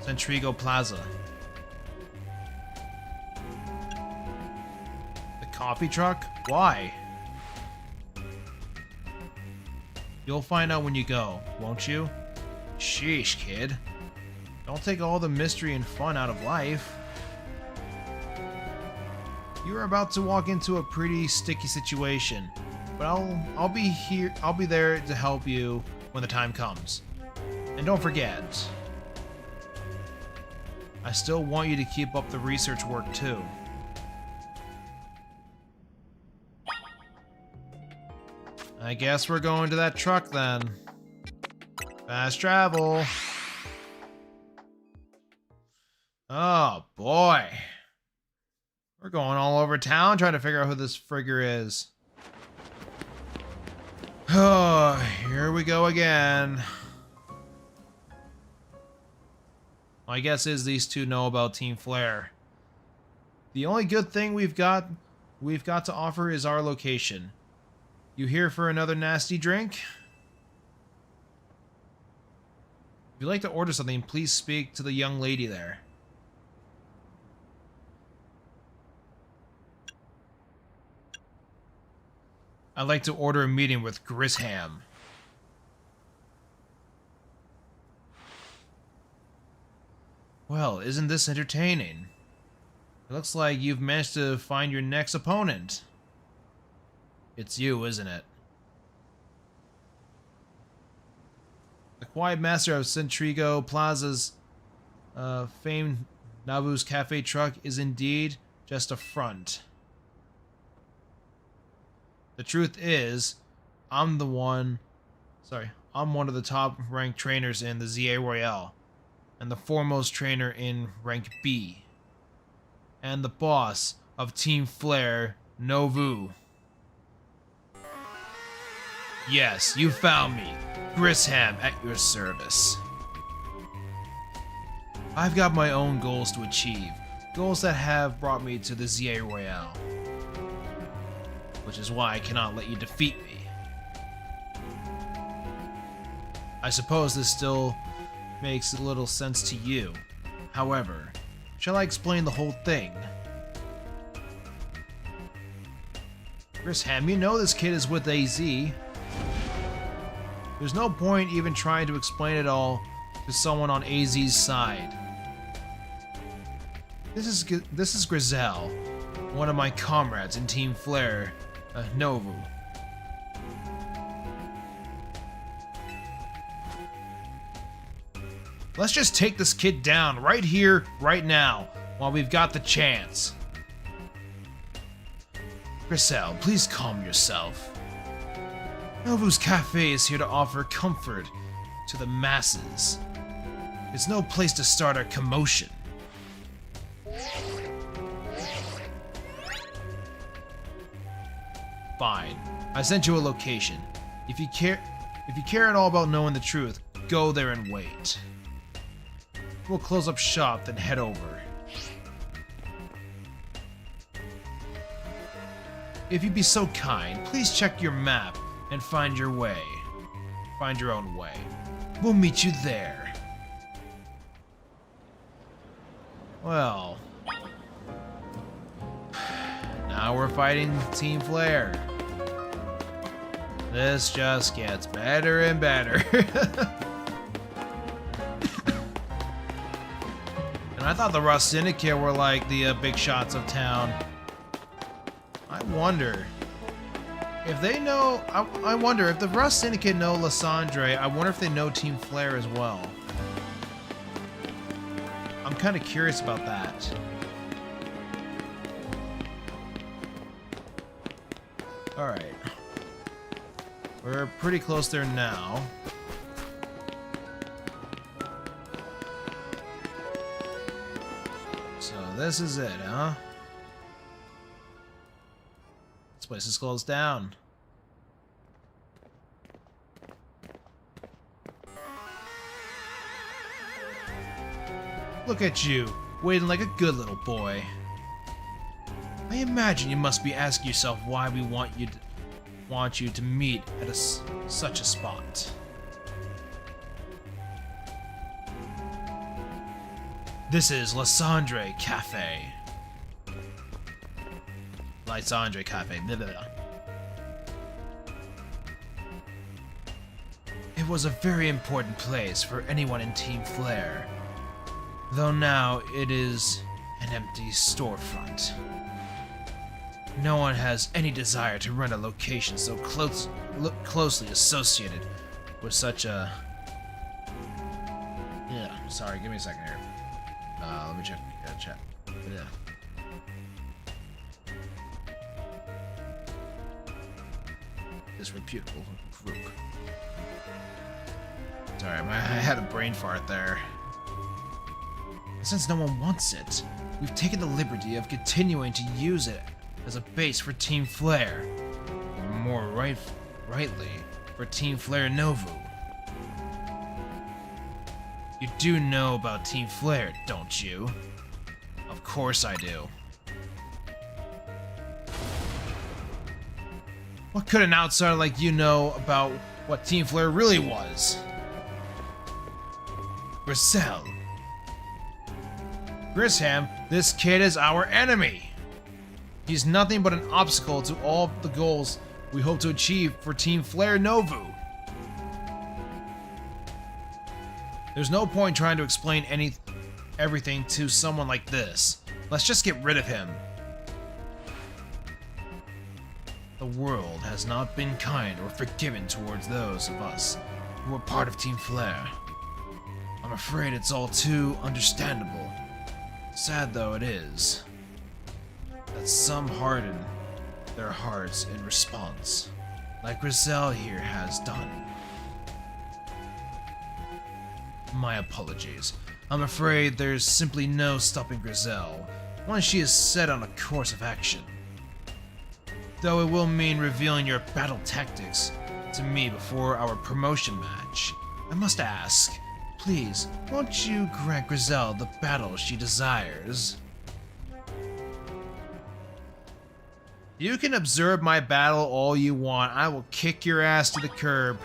[SPEAKER 1] Centrigo Plaza. The coffee truck? Why? You'll find out when you go, won't you? Sheesh, kid. Don't take all the mystery and fun out of life. You're about to walk into a pretty sticky situation, but I'll be here. I'll be there to help you when the time comes. And don't forget, I still want you to keep up the research work too. I guess we're going to that truck then. Fast travel. Oh boy. We're going all over town trying to figure out who this frigger is. Oh, here we go again. My guess is these two know about Team Flare. The only good thing we've got to offer is our location. You here for another nasty drink? If you'd like to order something, please speak to the young lady there. I'd like to order a meeting with Grisham. Well, isn't this entertaining? It looks like you've managed to find your next opponent. It's you, isn't it? The quiet master of Centrigo Plaza's famed Nabu's Cafe truck is indeed just a front. The truth is, I'm one of the top-ranked trainers in the ZA Royale, and the foremost trainer in rank B, and the boss of Team Flare, Novu. Yes, you found me. Grisham at your service. I've got my own goals to achieve. Goals that have brought me to the ZA Royale. Which is why I cannot let you defeat me. I suppose this still makes a little sense to you. However, shall I explain the whole thing? Grisham, you know this kid is with AZ. There's no point even trying to explain it all to someone on AZ's side. This is Grizel, one of my comrades in Team Flare, Novu. Let's just take this kid down right here, right now, while we've got the chance. Grizel, please calm yourself. Novu's Cafe is here to offer comfort to the masses. It's no place to start a commotion. Fine. I sent you a location. If you care at all about knowing the truth, go there and wait. We'll close up shop, then head over. If you'd be so kind, please check your map and find your way. Find your own way. We'll meet you there. Well, now we're fighting Team Flare. This just gets better and better. And I thought the Rust Syndicate were like the big shots of town. I wonder if they know. I wonder if the Rust Syndicate know Lysandre. I wonder if they know Team Flare as well. I'm kind of curious about that. Alright. We're pretty close there now. So this is it, huh? This place is closed down. Look at you, waiting like a good little boy. I imagine you must be asking yourself why we want you to meet at such a spot. This is Lysandre Cafe. Lysandre Cafe. Blah, blah, blah. It was a very important place for anyone in Team Flare, though now it is an empty storefront. No one has any desire to rent a location so closely associated with such a... Yeah, sorry, give me a second here. Let me check chat. Yeah. Disreputable group. Sorry, I had a brain fart there. Since no one wants it, we've taken the liberty of continuing to use it as a base for Team Flare, or more rightly, for Team Flare Novu. You do know about Team Flare, don't you? Of course I do. What could an outsider like you know about what Team Flare really was? Grisel. Grisham, this kid is our enemy. He's nothing but an obstacle to all the goals we hope to achieve for Team Flare Novu. There's no point trying to explain everything to someone like this. Let's just get rid of him. The world has not been kind or forgiving towards those of us who were part of Team Flare. I'm afraid it's all too understandable. Sad though it is, that some harden their hearts in response, like Grisel here has done. My apologies. I'm afraid there's simply no stopping Grisel once she is set on a course of action. Though it will mean revealing your battle tactics to me before our promotion match, I must ask, please, won't you grant Grisel the battle she desires? You can observe my battle all you want. I will kick your ass to the curb.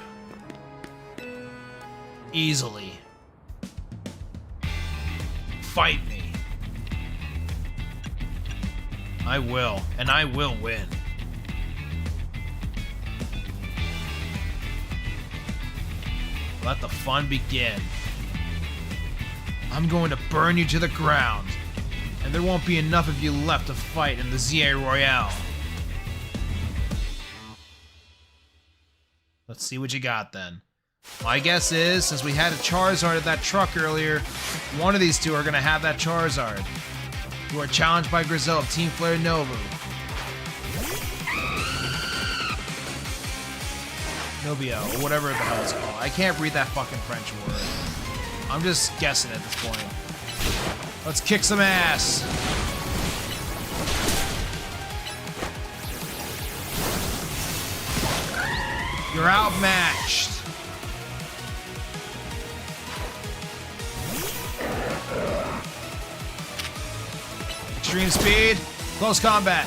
[SPEAKER 1] Easily. Fight me. I will, and I will win. Let the fun begin. I'm going to burn you to the ground, and there won't be enough of you left to fight in the ZA Royale. Let's see what you got then. My guess is, since we had a Charizard at that truck earlier, one of these two are going to have that Charizard. You are challenged by Grisel of Team Flare Novu. Novio, or whatever the hell it's called. I can't read that fucking French word. I'm just guessing at this point. Let's kick some ass. You're outmatched. Extreme speed, close combat.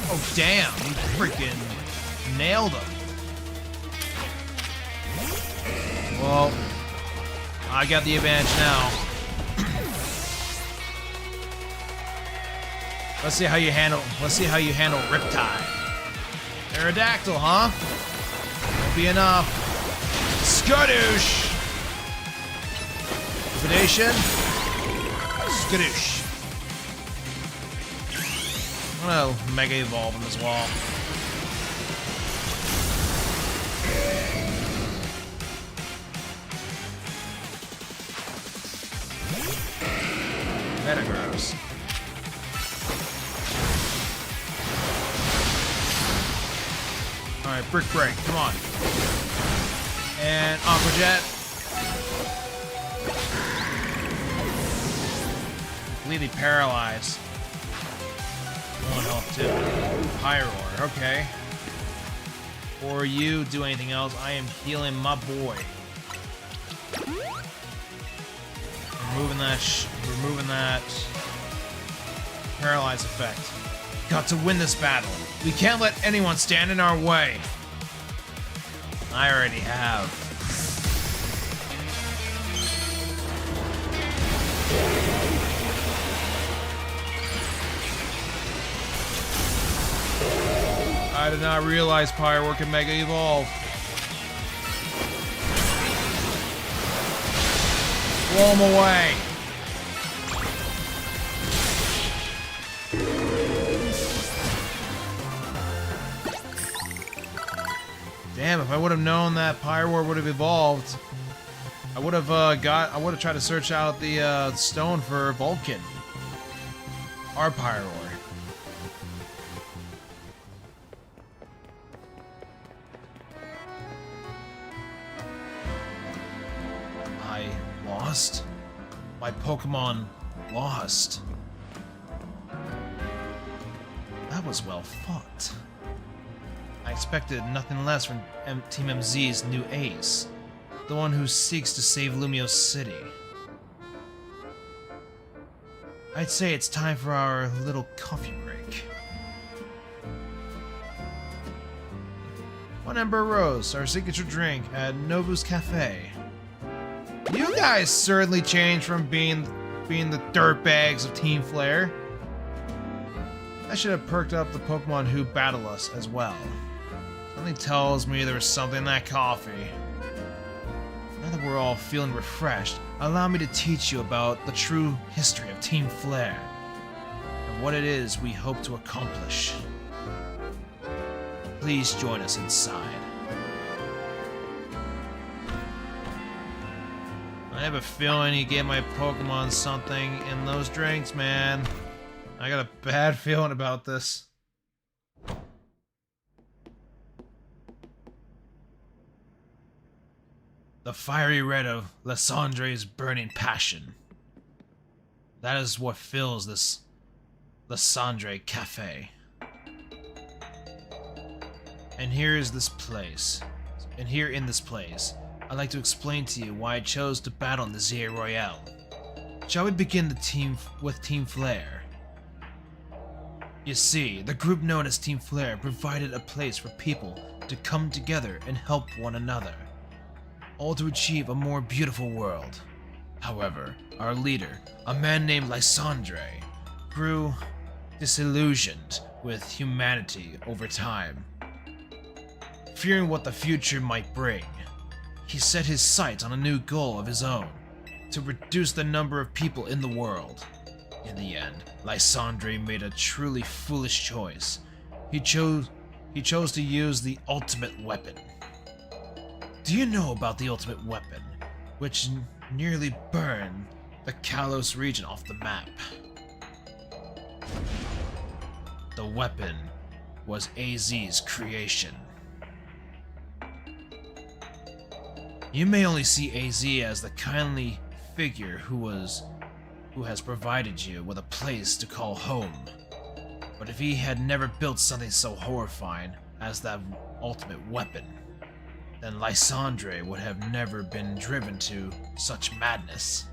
[SPEAKER 1] Oh damn, you freaking nailed him. Well, I got the advantage now. Let's see how you handle Riptide. Aerodactyl, huh? Won't be enough. Skadoosh! Predation. Skadoosh. I'm gonna Mega Evolve him as well. Metagross. Alright, Brick Break, come on. And Aqua Jet. Completely paralyzed. One health too. Pyroar, okay. Before you do anything else, I am healing my boy. Removing that paralyze effect. Got to win this battle. We can't let anyone stand in our way. I already have. I did not realize Pyrowork can Mega Evolve. Blow him away. Damn, if I would have known that Pyrowork would have evolved, I would have tried to search out the stone for Vulcan. Our Pyrowork. My Pokemon lost. That was well fought. I expected nothing less from Team MZ's new ace, the one who seeks to save Lumio City. I'd say it's time for our little coffee break. One Ember Rose, our signature drink at Nobu's Cafe. You guys certainly changed from being the dirtbags of Team Flare. I should have perked up the Pokemon who battle us as well. Something tells me there was something in that coffee. Now that we're all feeling refreshed, allow me to teach you about the true history of Team Flare and what it is we hope to accomplish. Please join us inside. I have a feeling you gave my Pokemon something in those drinks, man. I got a bad feeling about this. The fiery red of Lysandre's burning passion. That is what fills this Lysandre Cafe. And here in this place, I'd like to explain to you why I chose to battle in the ZA Royale. Shall we begin with Team Flare? You see, the group known as Team Flare provided a place for people to come together and help one another, all to achieve a more beautiful world. However, our leader, a man named Lysandre, grew disillusioned with humanity over time. Fearing what the future might bring, he set his sights on a new goal of his own, to reduce the number of people in the world. In the end, Lysandre made a truly foolish choice. He chose to use the ultimate weapon. Do you know about the ultimate weapon, which nearly burned the Kalos region off the map? The weapon was AZ's creation. You may only see AZ as the kindly figure who has provided you with a place to call home. But if he had never built something so horrifying as that ultimate weapon, then Lysandre would have never been driven to such madness.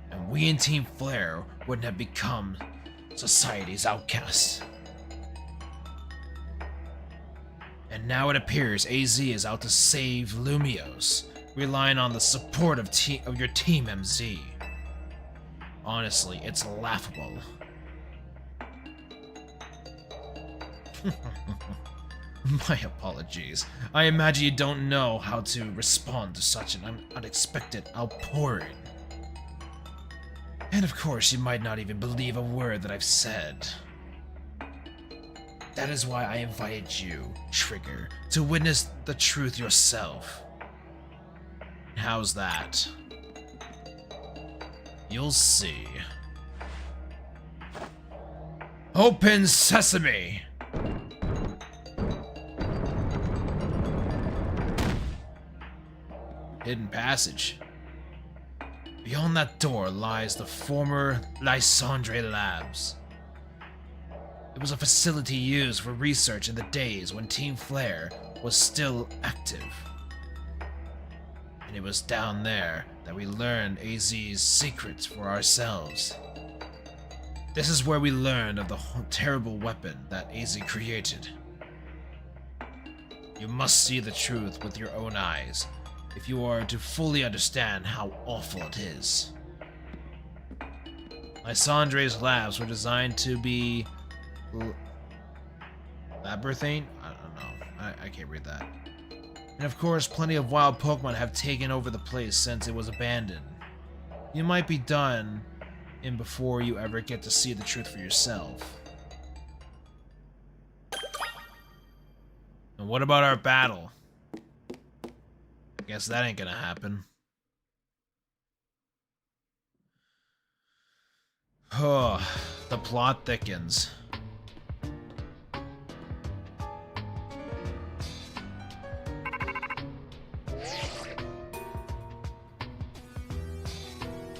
[SPEAKER 1] And we in Team Flare wouldn't have become society's outcasts. And now it appears AZ is out to save Lumios, relying on the support of your Team MZ. Honestly, it's laughable. My apologies. I imagine you don't know how to respond to such an unexpected outpouring. And of course, you might not even believe a word that I've said. That is why I invited you, Trigger, to witness the truth yourself. How's that? You'll see. Open sesame! Hidden passage. Beyond that door lies the former Lysandre Labs. It was a facility used for research in the days when Team Flare was still active. and it was down there that we learned AZ's secrets for ourselves. This is where we learned of the terrible weapon that AZ created. You must see the truth with your own eyes if you are to fully understand how awful it is. Lysandre's labs were designed to be labyrinthine? I don't know. I can't read that. And of course, plenty of wild Pokemon have taken over the place since it was abandoned. You might be done in before you ever get to see the truth for yourself. And what about our battle? I guess that ain't gonna happen. Oh, the plot thickens.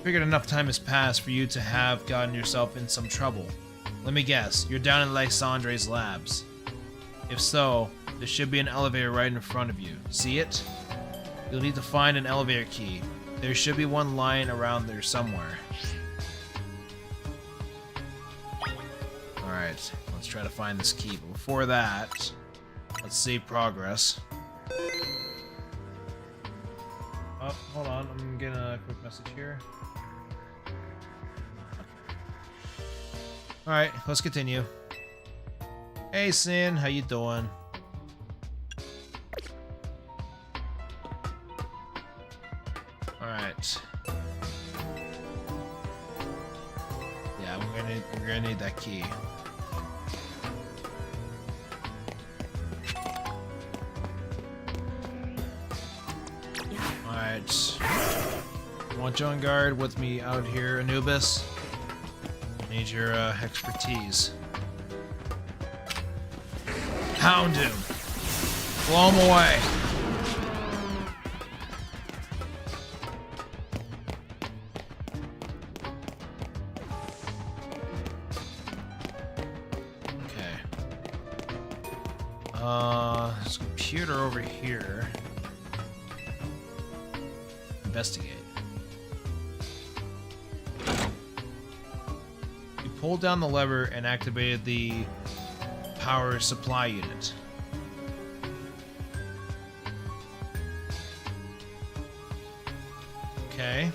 [SPEAKER 1] Figured enough time has passed for you to have gotten yourself in some trouble. Let me guess, you're down in Lysandre's labs. If so, there should be an elevator right in front of you. See it? You'll need to find an elevator key. There should be one lying around there somewhere. Alright, let's try to find this key. But before that, let's save progress. Oh, hold on, I'm getting a quick message here. Alright, let's continue. Hey Sin, how you doing? Alright. Yeah, we're gonna need that key. Alright. Want you on guard with me out here, Anubis? Need your expertise. Hound him! Blow him away! Okay. There's a computer over here. Investigate. You pulled down the lever and activated the power supply unit. Okay.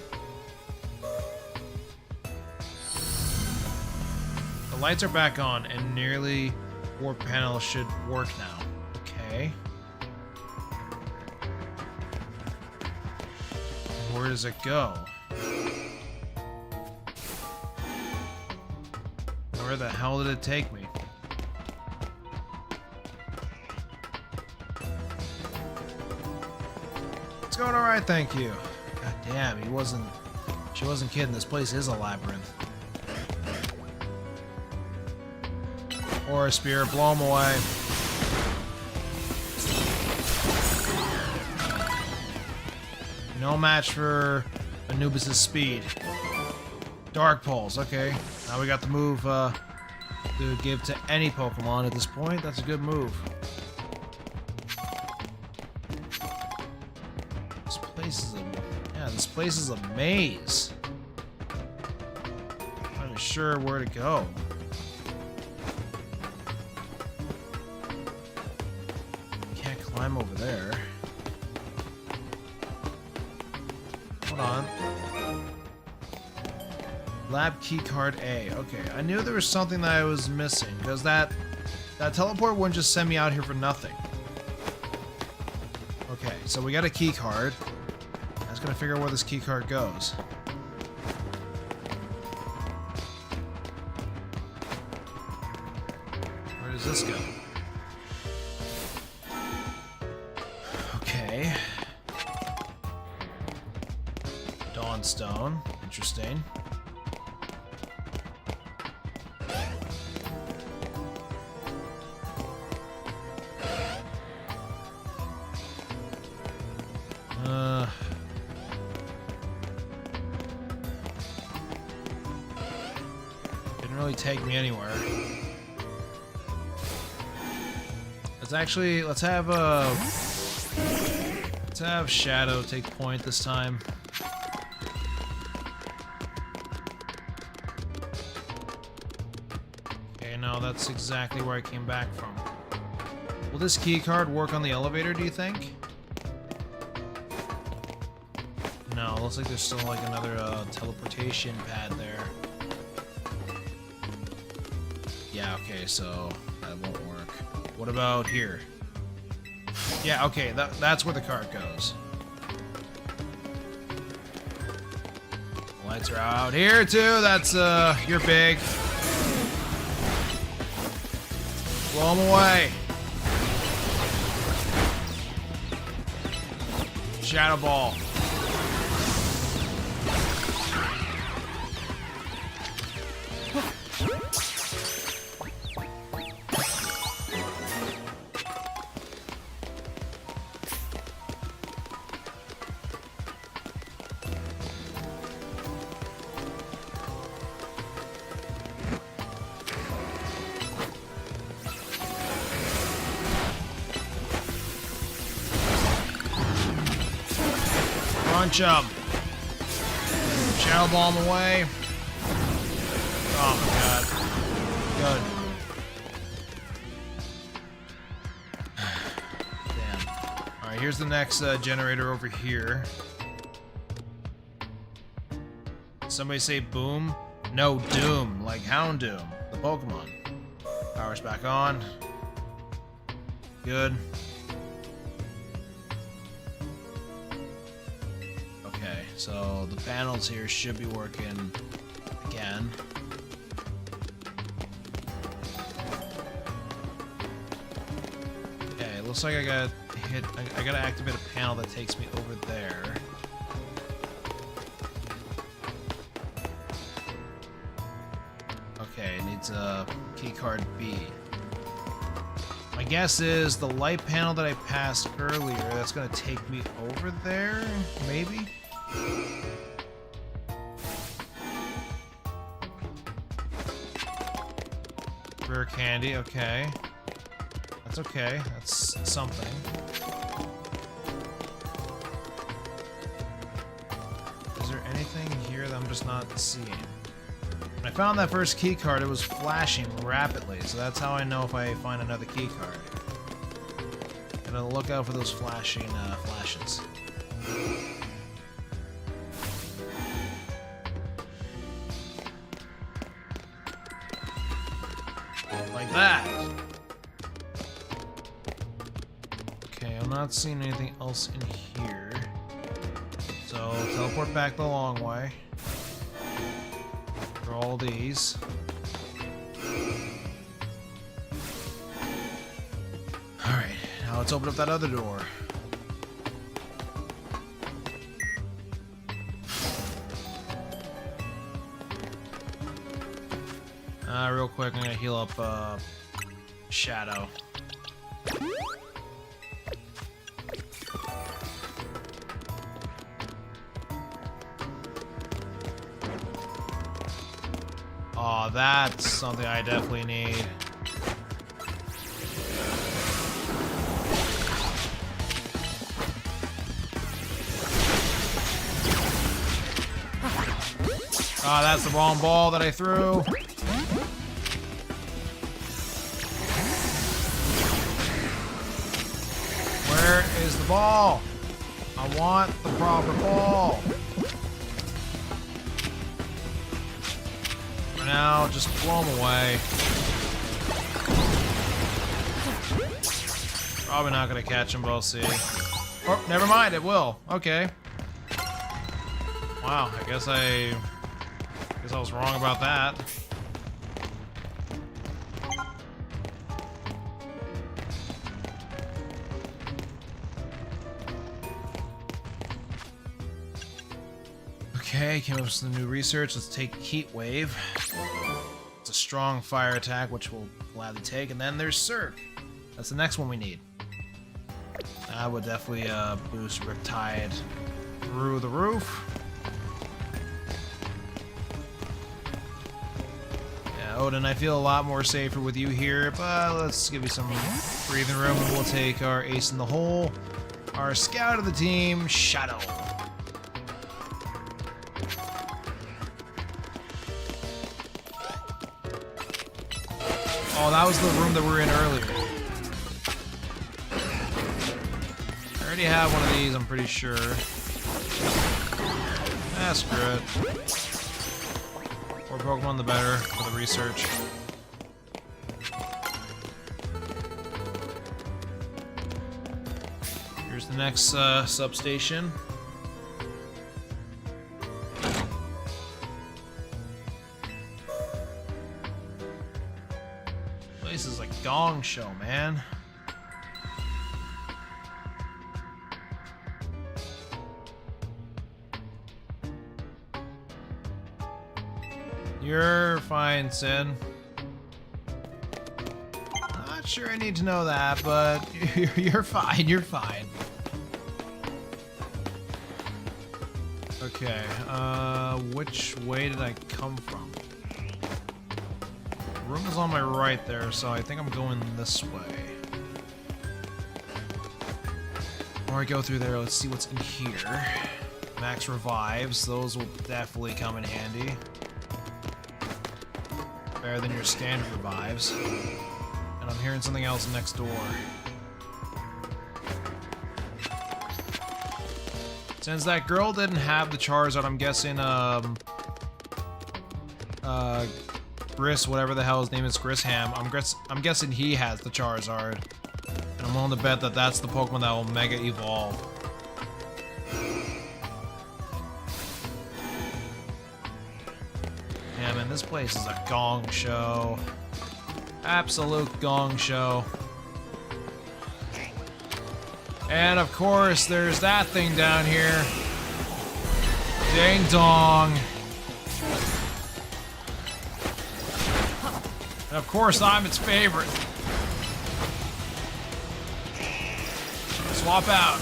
[SPEAKER 1] The lights are back on and nearly warp panel should work now. Okay. Where does it go? Where the hell did it take me? It's going alright, thank you. God damn, she wasn't kidding, this place is a labyrinth. Or a spear, blow him away. No match for Anubis' speed. Dark Pulse, okay. Now we got the move to give to any Pokemon at this point. That's a good move. This place is a maze. I'm not even sure where to go. Can't climb over there. Hold on. Lab keycard A. Okay, I knew there was something that I was missing, because that teleport wouldn't just send me out here for nothing. Okay, so we got a keycard. I was gonna figure out where this keycard goes. Where does this go? Okay. Dawnstone. Interesting. Didn't really take me anywhere. Let's have Let's have Shadow take point this time. Okay, no, that's exactly where I came back from. Will this key card work on the elevator, do you think? No, it looks like there's still like another teleportation pad there. Yeah, okay, so that won't work. What about here? Yeah, okay, that's where the card goes. Lights are out here too. That's you're big. Blow them away. Shadow Ball. Punch him. Shadow Ball him away. Oh my god. Good. Damn. Alright, here's the next generator over here. Somebody say boom? No, doom. Like Houndoom, the Pokemon. Power's back on. Good. So the panels here should be working again. Okay, it looks like I gotta activate a panel that takes me over there. Okay, it needs a keycard B. My guess is the light panel that I passed earlier, that's gonna take me over there, maybe? Rare candy, okay. That's okay, that's something. Is there anything here that I'm just not seeing? When I found that first key card, it was flashing rapidly, so that's how I know if I find another key card. Gotta look out for those flashing flashes. Like that. Okay, I'm not seeing anything else in here. So, teleport back the long way. For all these. Alright, now let's open up that other door. Real quick, I'm gonna heal up Shadow. Oh, that's something I definitely need. Oh, that's the wrong ball that I threw. Where is the ball? I want the proper ball. For now, just blow them away. Probably not gonna catch them both, see. Oh, never mind, it will. Okay. Wow, I guess I was wrong about that. Okay, came up with some new research. Let's take Heat Wave. It's a strong fire attack, which we'll gladly take. And then there's Surf. That's the next one we need. That would definitely boost Riptide through the roof. Yeah, Odin, I feel a lot more safer with you here, but let's give you some breathing room and we'll take our ace in the hole. our scout of the team, Shadow. Oh, that was the room that we were in earlier. I already have one of these, I'm pretty sure. Ah, screw it. More Pokemon the better for the research. Here's the next substation. Place is a gong show, man. You're fine, Sin. Not sure I need to know that, but you're fine, you're fine. Okay, which way did I come from? The room is on my right there, so I think I'm going this way. Before I go through there, let's see what's in here. Max revives, those will definitely come in handy. Better than your standard revives. And I'm hearing something else next door. Since that girl didn't have the Charizard, I'm guessing, Gris, whatever the hell his name is, Grisham, I'm guessing he has the Charizard. And I'm willing to bet that that's the Pokemon that will Mega Evolve. Yeah, man, this place is a gong show. Absolute gong show. And of course, there's that thing down here. Ding dong. And of course, I'm its favorite. Swap out.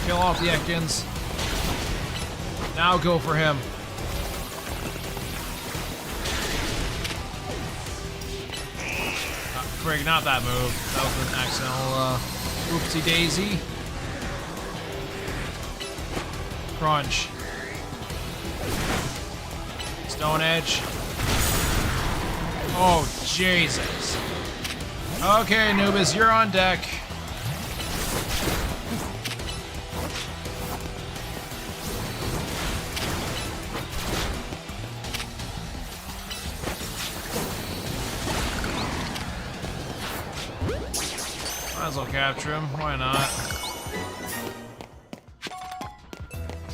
[SPEAKER 1] Kill off the Ekans. Now go for him. Frig, not that move. That was an accidental oopsie daisy. Crunch. Stone Edge. Oh, Jesus. Okay, Anubis, you're on deck. Might as well capture him. Why not?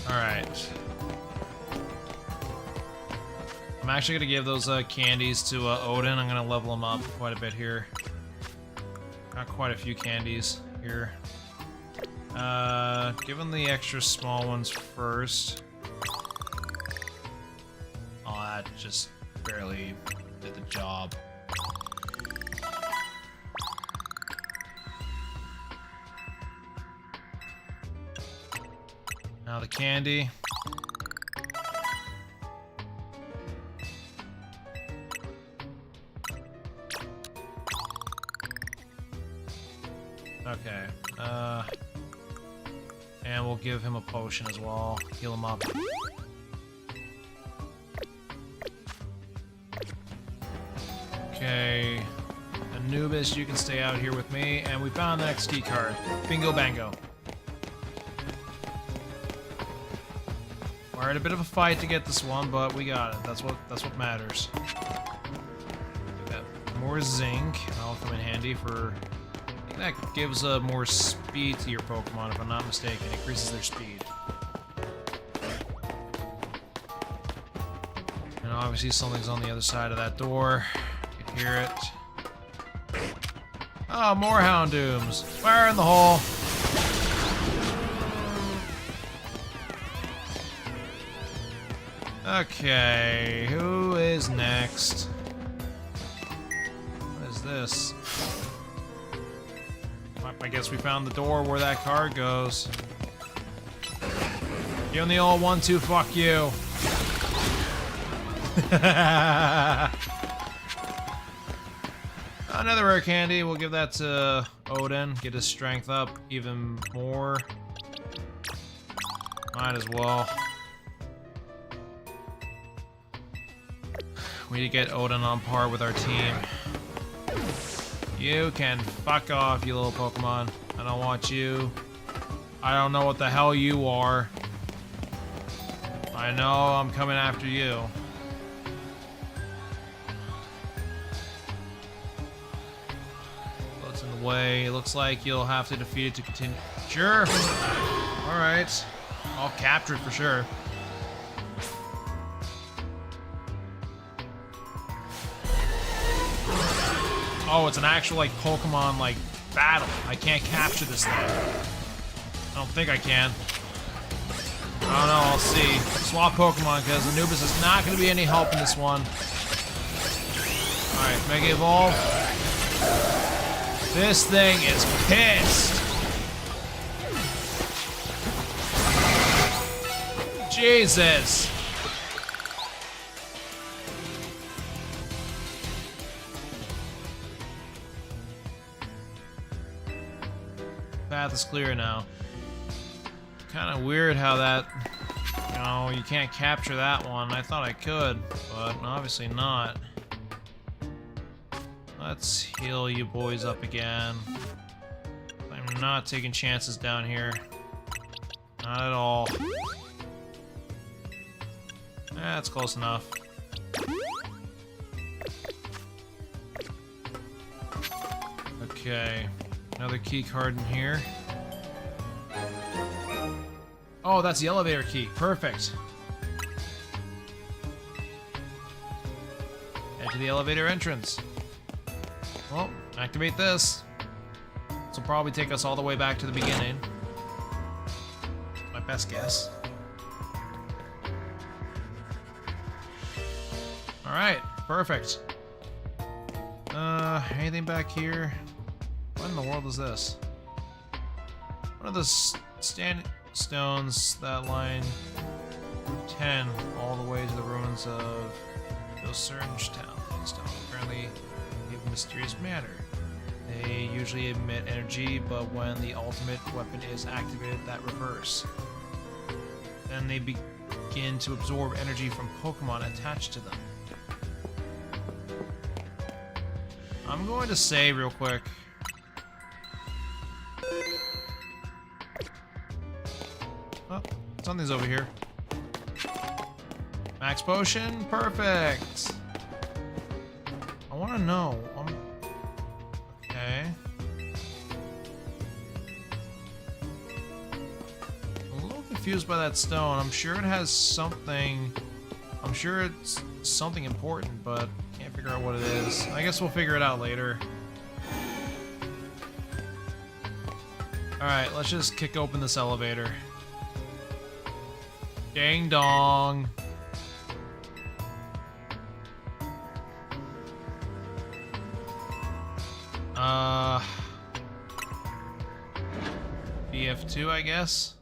[SPEAKER 1] Alright. I'm actually going to give those candies to Odin. I'm going to level him up quite a bit here. Got quite a few candies here. Give him the extra small ones first. Oh, that just barely did the job. Now the candy. Okay, and we'll give him a potion as well. Heal him up. Okay, Anubis, you can stay out here with me, and we found the next key card. Bingo bango. We're at a bit of a fight to get this one, but we got it. That's what matters. We got more zinc. That'll come in handy for. That gives more speed to your Pokemon, if I'm not mistaken. It increases their speed. And obviously something's on the other side of that door. You can hear it. Oh, more Houndooms. Fire in the hole. Okay, who is next? What is this? I guess we found the door where that card goes. You and the old 1-2, fuck you. Another rare candy. We'll give that to Odin. Get his strength up even more. Might as well. We need to get Odin on par with our team. You can fuck off, you little Pokemon. I don't want you. I don't know what the hell you are. I know I'm coming after you. What's in the way? It looks like you'll have to defeat it to continue. Sure. Alright. I'll capture it for sure. Oh, it's an actual, like, Pokemon, like, battle. I can't capture this thing. I don't think I can. I don't know, I'll see. Swap Pokemon, because Anubis is not going to be any help in this one. Alright, Mega Evolve. This thing is pissed. Jesus. Path is clear now. Kind of weird how that, you know, you can't capture that one. I thought I could, but obviously not. Let's heal you boys up again. I'm not taking chances down here. Not at all. That's close enough. Okay. Another key card in here. Oh, that's the elevator key. Perfect. Head to the elevator entrance. Well, activate this. This will probably take us all the way back to the beginning. My best guess. Alright, perfect. Anything back here? What in the world is this? One of the stones that line Route 10 all the way to the ruins of Ilsurnge Town. Stone apparently behave in mysterious manner. They usually emit energy, but when the ultimate weapon is activated, that reverse. Then they begin to absorb energy from Pokemon attached to them. I'm going to save real quick. Oh, something's over here. Max potion, perfect. I want to know. Okay. I'm a little confused by that stone. I'm sure it has something. I'm sure it's something important, but can't figure out what it is. I guess we'll figure it out later. Alright, let's just kick open this elevator. Ding dong. BF2, I guess.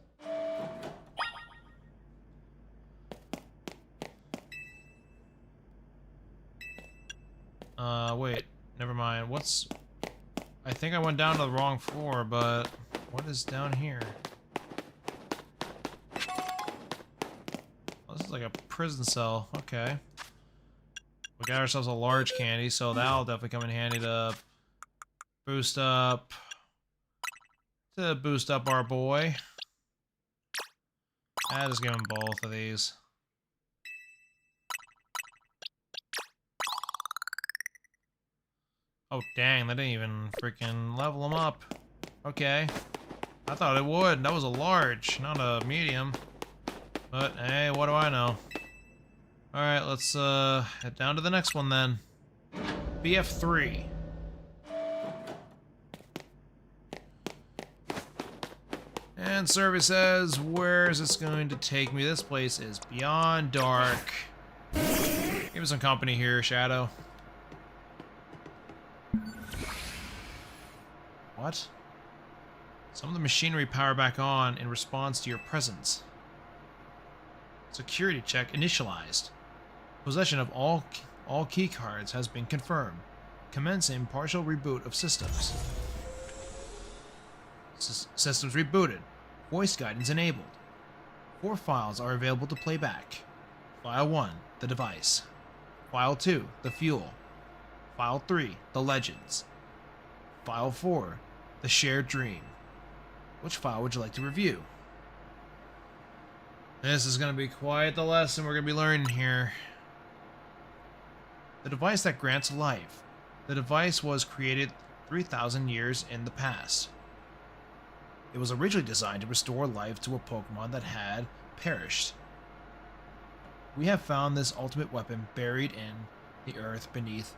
[SPEAKER 1] Wait, never mind. What's... I think I went down to the wrong floor, but what is down here? Oh, this is like a prison cell. Okay. We got ourselves a large candy, so that'll definitely come in handy to boost up our boy. I'll just give him both of these. Oh dang, that didn't even freaking level him up. Okay. I thought it would. That was a large, not a medium. But hey, what do I know? Alright, let's head down to the next one then. BF3. And survey says, where is this going to take me? This place is beyond dark. Give us some company here, Shadow. What? Some of the machinery power back on in response to your presence. Security check initialized. Possession of all key cards has been confirmed. Commencing partial reboot of systems. Systems rebooted. Voice guidance enabled. 4 files are available to play back. File 1, the device. File 2, the fuel. File 3, the legends. File 4, the shared dream. Which file would you like to review? This is going to be quite the lesson we're going to be learning here. The device that grants life. The device was created 3,000 years in the past. It was originally designed to restore life to a Pokemon that had perished. We have found this ultimate weapon buried in the earth beneath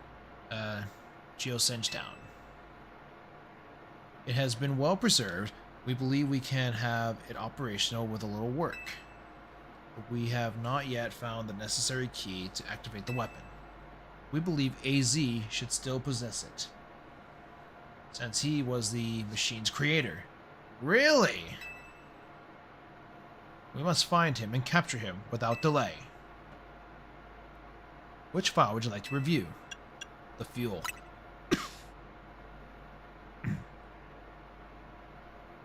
[SPEAKER 1] Geosenge Town. It has been well preserved. We believe we can have it operational with a little work. But we have not yet found the necessary key to activate the weapon. We believe AZ should still possess it, since he was the machine's creator. Really? We must find him and capture him without delay. Which file would you like to review? The fuel.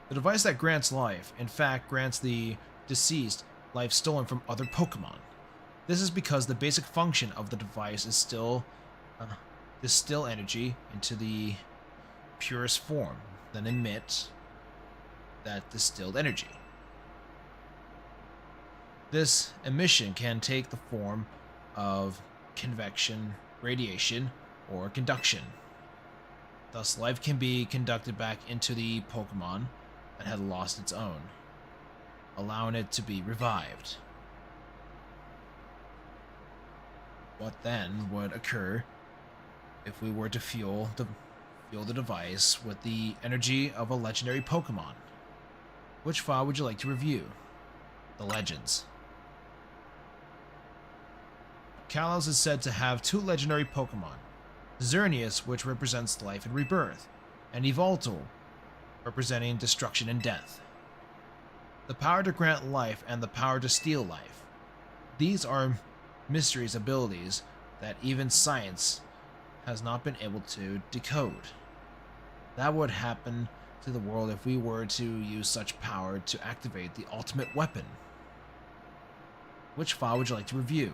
[SPEAKER 1] The device that grants life, in fact, grants the deceased life stolen from other Pokemon. This is because the basic function of the device is still distill energy into the purest form, then emit that distilled energy. This emission can take the form of convection, radiation, or conduction. Thus, life can be conducted back into the Pokemon that had lost its own, allowing it to be revived. What then would occur if we were to fuel the device with the energy of a legendary Pokemon? Which file would you like to review? The legends. Kalos is said to have 2 legendary Pokemon, Xerneas, which represents life and rebirth, and Yveltal, representing destruction and death. The power to grant life and the power to steal life. These are mysteries abilities that even science has not been able to decode. That would happen to the world if we were to use such power to activate the ultimate weapon. Which file would you like to review?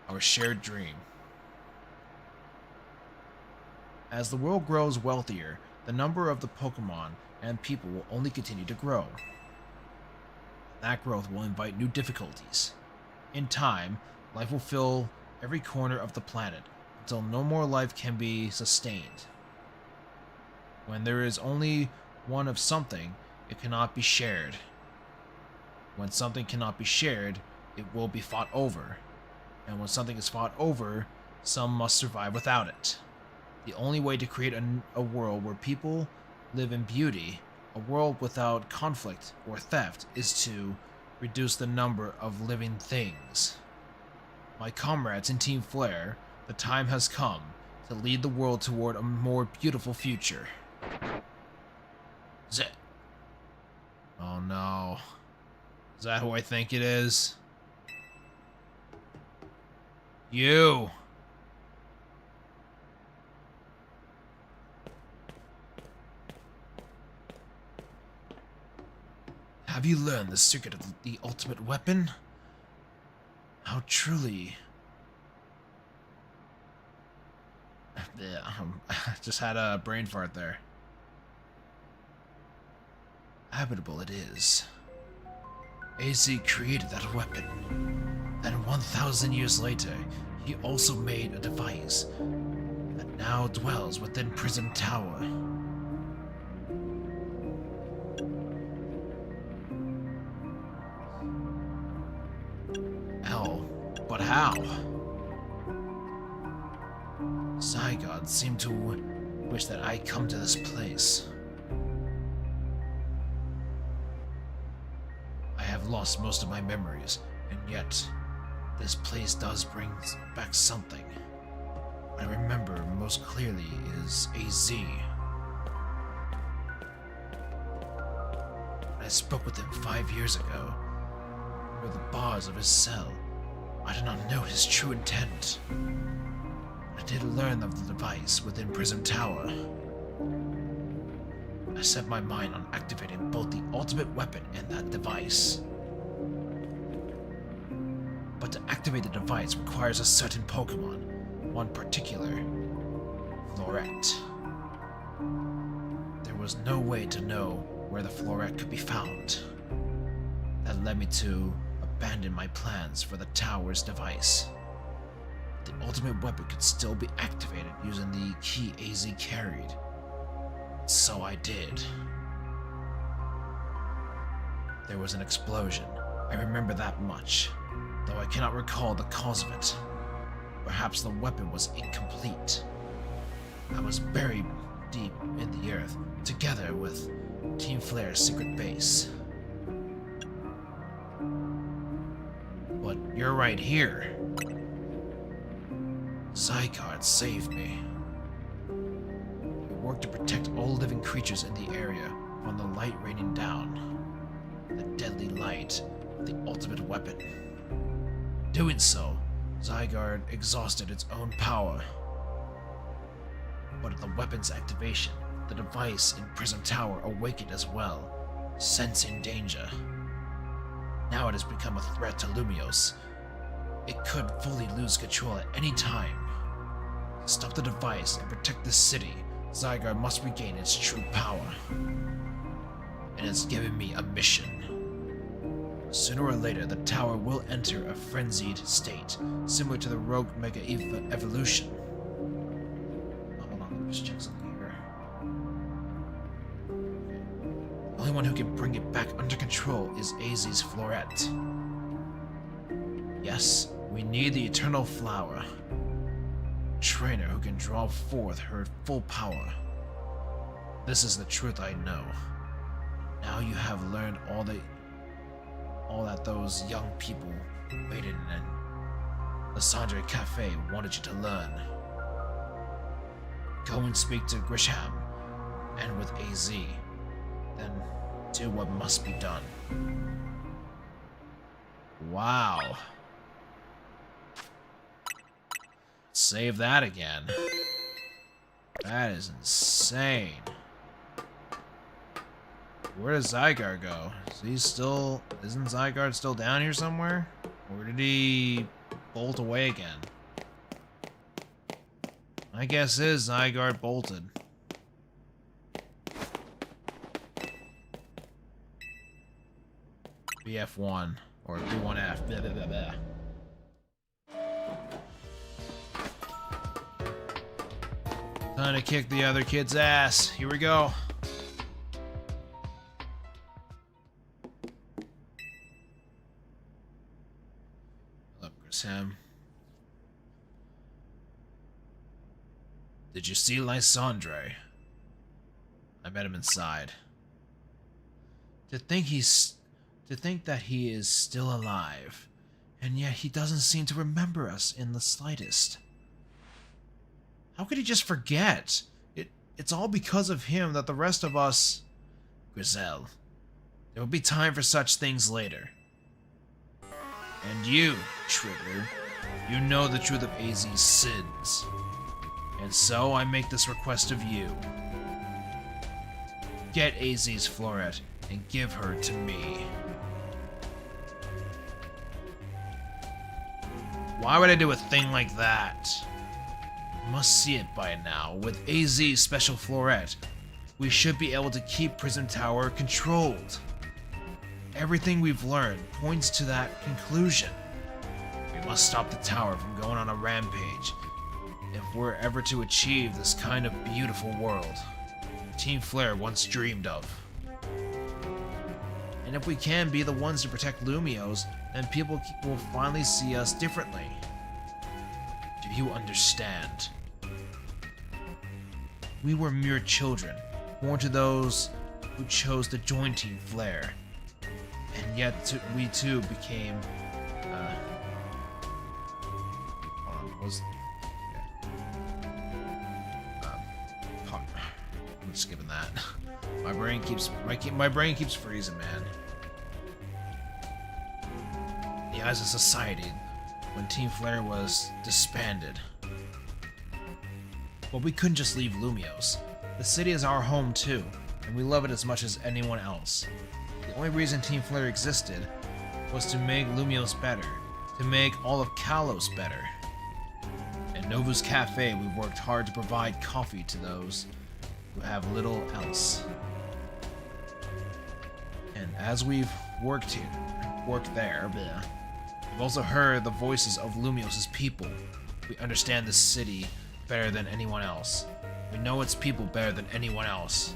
[SPEAKER 1] Our shared dream. As the world grows wealthier, the number of the Pokemon and people will only continue to grow. That growth will invite new difficulties. In time, life will fill every corner of the planet until no more life can be sustained. When there is only one of something, it cannot be shared. When something cannot be shared, it will be fought over. And when something is fought over, some must survive without it. The only way to create a world where people live in beauty, a world without conflict or theft, is to reduce the number of living things. My comrades in Team Flare, the time has come to lead the world toward a more beautiful future. Zit. Oh no. Is that who I think it is? You! Have you learned the secret of the ultimate weapon? How truly... Yeah, I just had a brain fart there. Habitable it is. AZ created that weapon. Then 1,000 years later, he also made a device that now dwells within Prism Tower. Hell, but how? Zygods seem to wish that I come to this place. I have lost most of my memories, and yet this place does bring back something. What I remember most clearly is AZ. When I spoke with him 5 years ago, through the bars of his cell, I did not know his true intent.
[SPEAKER 2] I did learn of the device within Prism Tower. I set my mind on activating both the ultimate weapon and that device. But to activate the device requires a certain Pokémon, one particular, Floret. There was no way to know where the Floret could be found. That led me to abandon my plans for the tower's device. The ultimate weapon could still be activated using the key AZ carried. So I did. There was an explosion. I remember that much, though I cannot recall the cause of it. Perhaps the weapon was incomplete. I was buried deep in the earth, together with Team Flare's secret base. But you're right here. Zygarde saved me. We worked to protect all living creatures in the area from the light raining down. The deadly light, the ultimate weapon. Doing so, Zygarde exhausted its own power. But at the weapon's activation, the device in Prism Tower awakened as well, sensing danger. Now it has become a threat to Lumiose. It could fully lose control at any time. To stop the device and protect the city, Zygarde must regain its true power. And it's given me a mission. Sooner or later, the tower will enter a frenzied state, similar to the Rogue Mega Evolution. Hold on, let me just check something here. The only one who can bring it back under control is AZ's Floret. Yes, we need the Eternal Flower. A trainer who can draw forth her full power. This is the truth I know. Now you have learned all that those young people waited in the Sandre Cafe wanted you to learn. Go and speak to Grisham and with AZ. Then do what must be done. Wow. Save that again. That is insane. Where does Zygarde go? Isn't Zygarde still down here somewhere? Or did he bolt away again? My guess is Zygarde bolted. BF1 or B1F. Blah, blah, blah, blah. Time to kick the other kid's ass. Here we go. Hello, Sam. Did you see Lysandre? I met him inside. To think that he is still alive, and yet he doesn't seem to remember us in the slightest. How could he just forget? It's all because of him that the rest of us... Grizel, there will be time for such things later. And you, Trigger, you know the truth of AZ's sins. And so I make this request of you. Get AZ's Floret and give her to me. Why would I do a thing like that? You must see it by now. With AZ's special Floret, we should be able to keep Prism Tower controlled. Everything we've learned points to that conclusion. We must stop the tower from going on a rampage if we're ever to achieve this kind of beautiful world Team Flare once dreamed of. And if we can be the ones to protect Lumiose, then people will finally see us differently. Do you understand? We were mere children, born to those who chose to join Team Flare. And yet we too became... I'm skipping that. My brain keeps freezing, man. In the eyes of society, when Team Flare was disbanded, But we couldn't just leave Lumios. The city is our home too, and we love it as much as anyone else. The only reason Team Flare existed was to make Lumios better, to make all of Kalos better. At Novu's Cafe, we've worked hard to provide coffee to those who have little else. And as we've worked there, we've also heard the voices of Lumios' people. We understand the city better than anyone else. We know its people better than anyone else.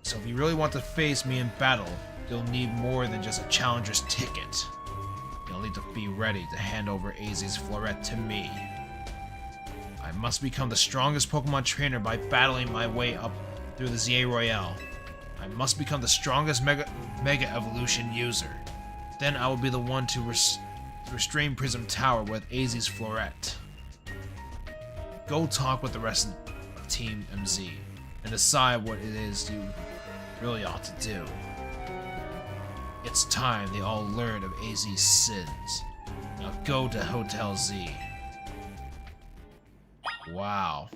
[SPEAKER 2] So if you really want to face me in battle, you'll need more than just a challenger's ticket. You'll need to be ready to hand over AZ's Floret to me. I must become the strongest Pokemon trainer by battling my way up through the ZA Royale. I must become the strongest Mega Evolution user. Then I will be the one to restrain Prism Tower with AZ's Floret. Go talk with the rest of Team MZ and decide what it is you really ought to do. It's time they all learned of AZ's sins. Now go to Hotel Z. Wow.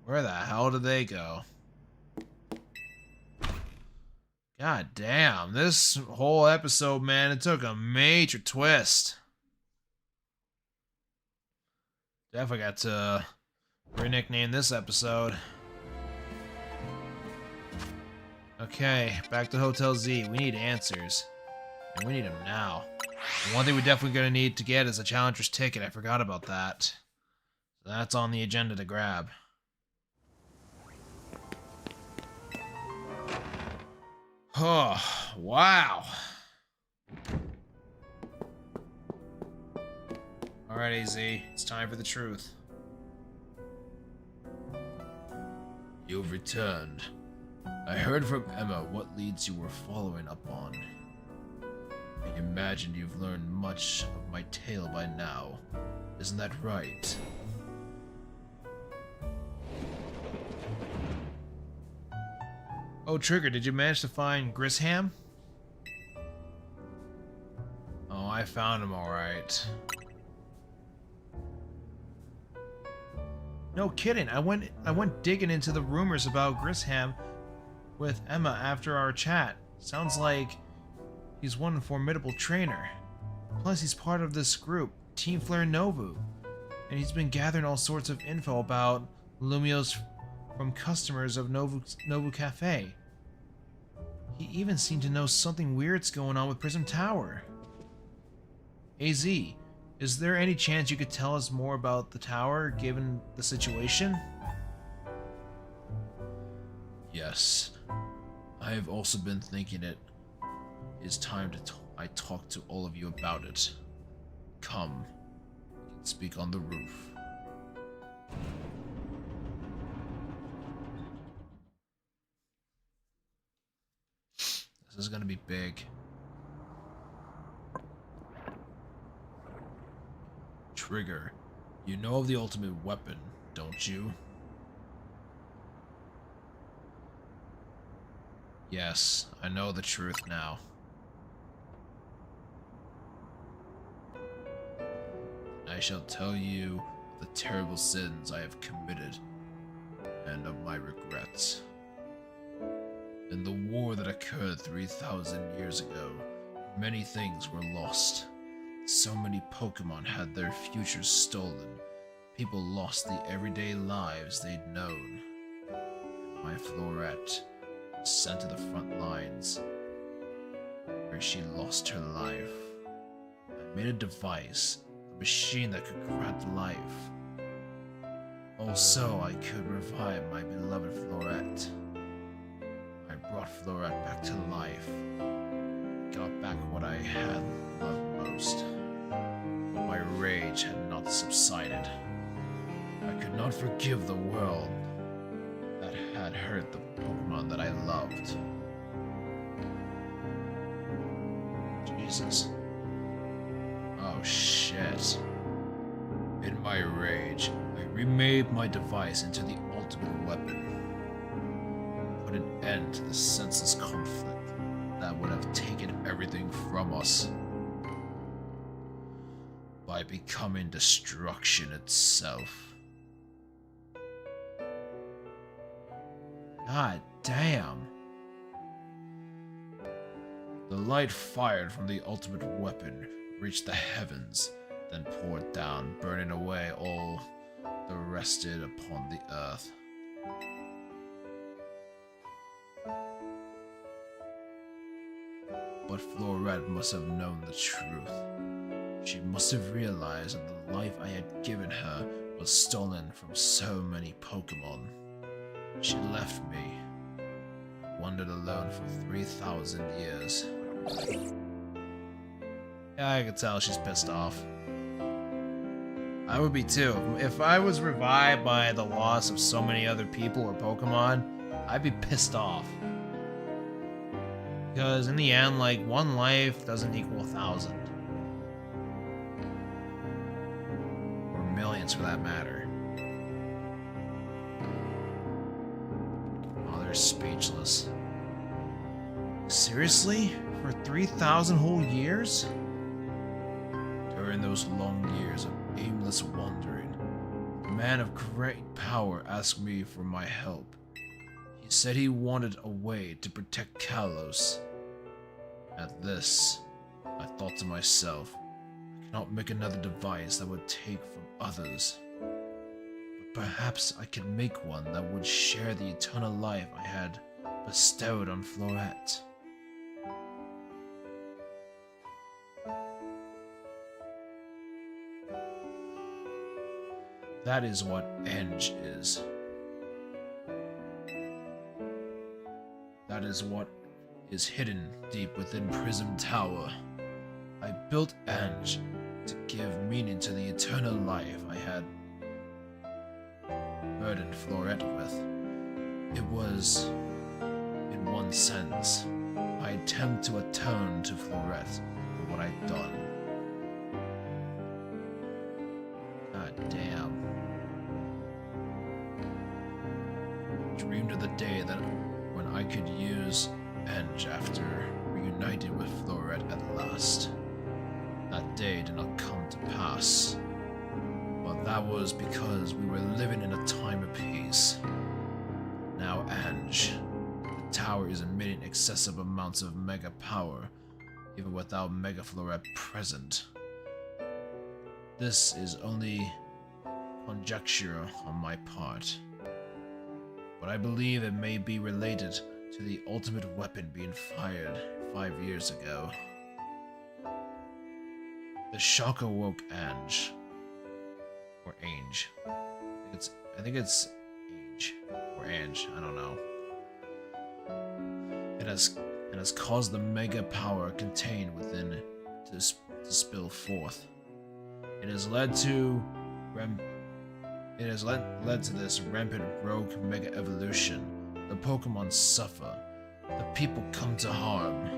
[SPEAKER 2] Where the hell did they go? God damn, this whole episode, man, it took a major twist. Definitely got to re-nickname this episode. Okay, back to Hotel Z. We need answers. And we need them now. The one thing we're definitely going to need to get is a challenger's ticket. I forgot about that. So that's on the agenda to grab. Oh, wow. Alright, AZ. It's time for the truth. You've returned. I heard from Emma what leads you were following up on. I imagine you've learned much of my tale by now. Isn't that right? Oh, Trigger, did you manage to find Grisham? Oh, I found him alright. No kidding, I went digging into the rumors about Grisham with Emma after our chat. Sounds like he's one formidable trainer. Plus he's part of this group, Team Flare Novu. And he's been gathering all sorts of info about Lumios from customers of Novu Cafe. He even seemed to know something weird's going on with Prism Tower. AZ, is there any chance you could tell us more about the tower, given the situation? Yes. I have also been thinking it is time to I talk to all of you about it. Come. We can speak on the roof. This is gonna be big. Trigger, you know of the ultimate weapon, don't you? Yes, I know the truth now. I shall tell you the terrible sins I have committed, and of my regrets. In the war that occurred 3,000 years ago, many things were lost. So many Pokémon had their futures stolen. People lost the everyday lives they'd known. My Floret was sent to the front lines, where she lost her life. I made a device, a machine that could grant life. Also, I could revive my beloved Floret. I brought Floret back to life. Got back what I had loved most. But my rage had not subsided. I could not forgive the world that had hurt the Pokemon that I loved. Jesus. Oh shit. In my rage, I remade my device into the ultimate weapon. Put an end to the senseless conflict that would have taken everything from us. By becoming destruction itself. God damn. The light fired from the ultimate weapon reached the heavens, then poured down, burning away all that rested upon the earth. But Florette must have known the truth. She must have realized that the life I had given her was stolen from so many Pokémon. She left me, wandered alone for 3,000 years. Yeah, I could tell she's pissed off. I would be too. If I was revived by the loss of so many other people or Pokemon, I'd be pissed off. Because in the end, like, one life doesn't equal 1,000. Or millions for that matter. Oh, they're speechless. Seriously? For 3,000 whole years? During those long years of aimless wandering, a man of great power asked me for my help. He said he wanted a way to protect Kalos. At this, I thought to myself, I cannot make another device that would take from others. But perhaps I could make one that would share the eternal life I had bestowed on Florette. That is what Eng is. That is what is hidden deep within Prism Tower. I built Eng to give meaning to the eternal life I had burdened Florette with. It was, in one sense, my attempt to atone to Florette for what I'd done. God damn. Dreamed of the day that when I could use Eng after reunited with Florette at last. That day did not come to pass, but that was because we were living in a time of peace. Now Eng, the tower is emitting excessive amounts of mega power, even without Mega Florette present. This is only conjecture on my part, but I believe it may be related to the ultimate weapon being fired 5 years ago. The shock awoke Eng. Or Ange. I think it's Ange. Or Ange, I don't know. It has caused the mega power contained within to spill forth. It has led to this rampant rogue mega evolution. The Pokemon suffer. The people come to harm.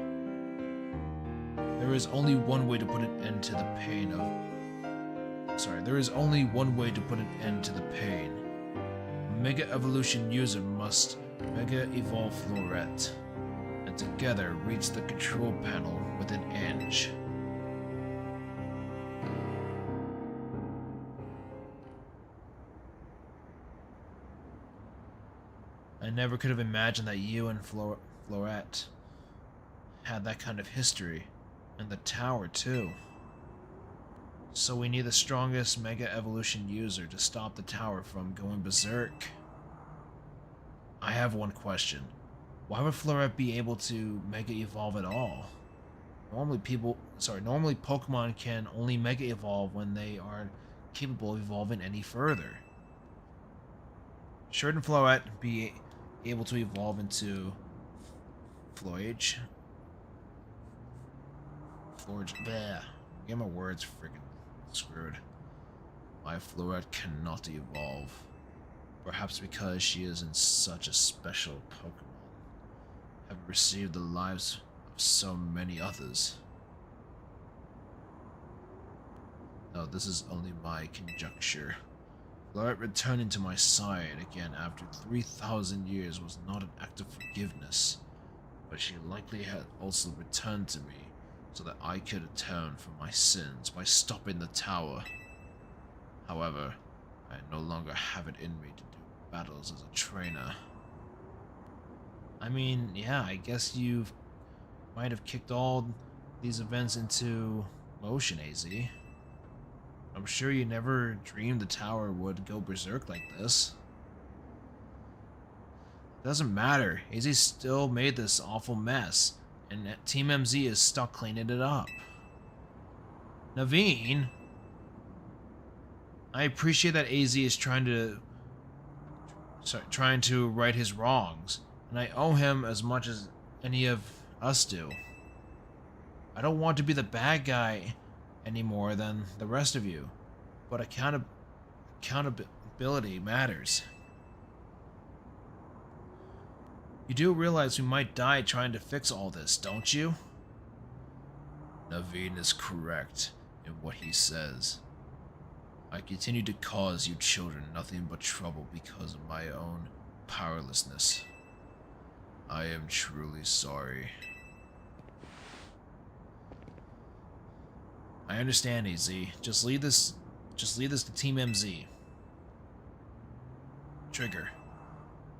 [SPEAKER 2] There is only one way to put an end to the pain of... There is only one way to put an end to the pain. A Mega Evolution user must Mega Evolve Florette, and together reach the control panel within Eng. I never could have imagined that you and Florette had that kind of history, and the tower too. So we need the strongest Mega Evolution user to stop the tower from going berserk. I have one question. Why would Florette be able to Mega Evolve at all? Normally Pokemon can only Mega Evolve when they aren't capable of evolving any further. Shouldn't Florette be able to evolve into Florage? Bleh. Get my words freaking screwed. Why Florette cannot evolve? Perhaps because she is in such a special Pokemon, have received the lives of so many others. No, this is only my conjecture. Florette returning to my side again after 3,000 years was not an act of forgiveness, but she likely had also returned to me so that I could atone for my sins by stopping the tower. However, I no longer have it in me to do battles as a trainer. I mean, yeah, I guess you might have kicked all these events into motion, AZ. I'm sure you never dreamed the tower would go berserk like this. Doesn't matter. AZ still made this awful mess, and Team MZ is stuck cleaning it up. Naveen? I appreciate that AZ is trying to right his wrongs, and I owe him as much as any of us do. I don't want to be the bad guy any more than the rest of you, but accountability matters. You do realize we might die trying to fix all this, don't you? Naveen is correct in what he says. I continue to cause you children nothing but trouble because of my own powerlessness. I am truly sorry. I understand, AZ. Just lead this to Team MZ. Trigger.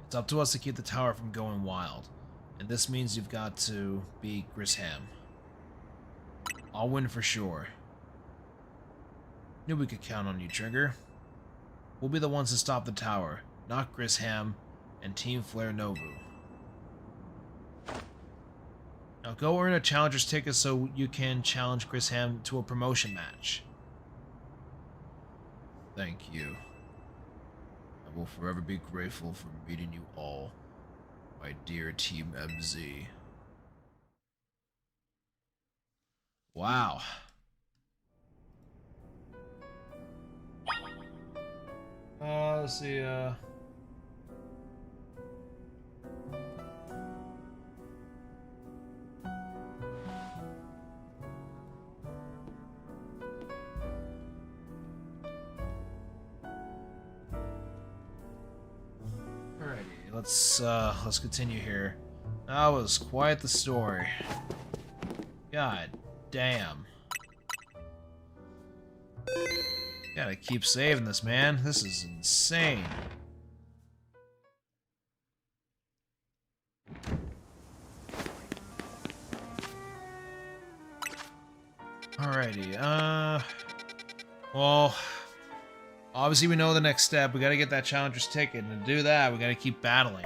[SPEAKER 2] It's up to us to keep the tower from going wild, and this means you've got to beat Grisham. I'll win for sure. Knew we could count on you, Trigger. We'll be the ones to stop the tower, not Grisham and Team Flare Novu. Now go earn a challenger's ticket so you can challenge Grisham to a promotion match. Thank you. I will forever be grateful for meeting you all, my dear Team MZ. Wow. Let's see, let's continue here. That was quite the story. God damn. Gotta keep saving this, man. This is insane. Alrighty, well, obviously we know the next step. We gotta get that challenger's ticket, and to do that, we gotta keep battling.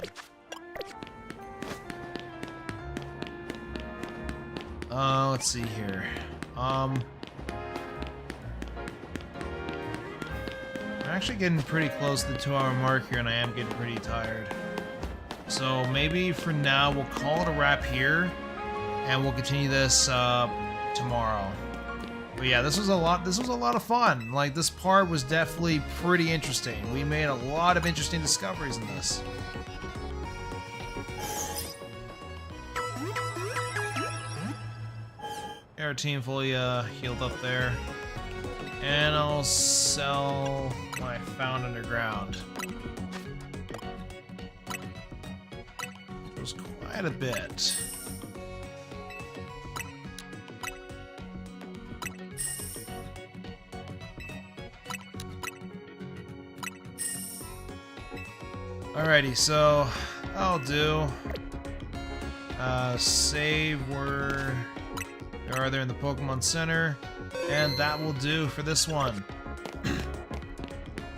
[SPEAKER 2] Let's see here. I'm actually getting pretty close to the 2-hour mark here, and I am getting pretty tired. So maybe for now, we'll call it a wrap here, and we'll continue this, tomorrow. But yeah, this was a lot of fun. Like, this part was definitely pretty interesting. We made a lot of interesting discoveries in this. Our team fully healed up there. And I'll sell what I found underground. It was quite a bit. Alrighty, so I'll do save where they are there in the Pokemon Center, and that will do for this one.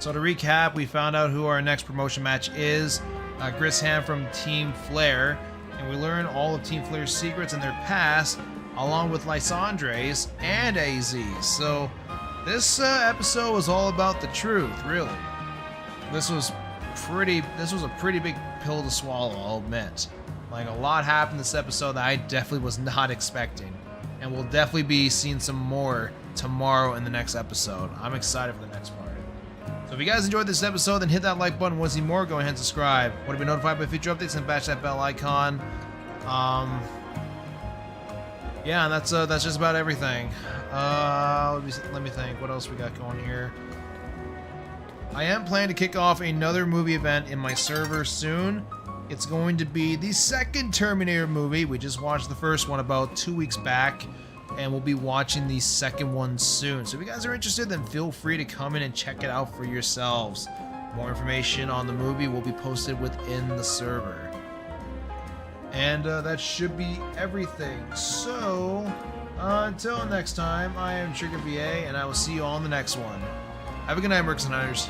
[SPEAKER 2] So to recap, we found out who our next promotion match is, Grisham from Team Flare, and we learned all of Team Flare's secrets and their past, along with Lysandre's and AZ's. So this episode was all about the truth, really. This was a pretty big pill to swallow, I'll admit. Like, a lot happened this episode that I definitely was not expecting. And we'll definitely be seeing some more tomorrow in the next episode. I'm excited for the next part. So if you guys enjoyed this episode, then hit that like button. Want to see more? Go ahead and subscribe. Want to be notified by future updates? And bash that bell icon. Yeah, and that's just about everything. Let me think. What else we got going here? I am planning to kick off another movie event in my server soon. It's going to be the second Terminator movie. We just watched the first one about 2 weeks back, and we'll be watching the second one soon. So if you guys are interested, then feel free to come in and check it out for yourselves. More information on the movie will be posted within the server.
[SPEAKER 1] And that should be everything. So, until next time, I am Trigger VA, and I will see you all in the next one. Have a good night, Mercs and Hunters.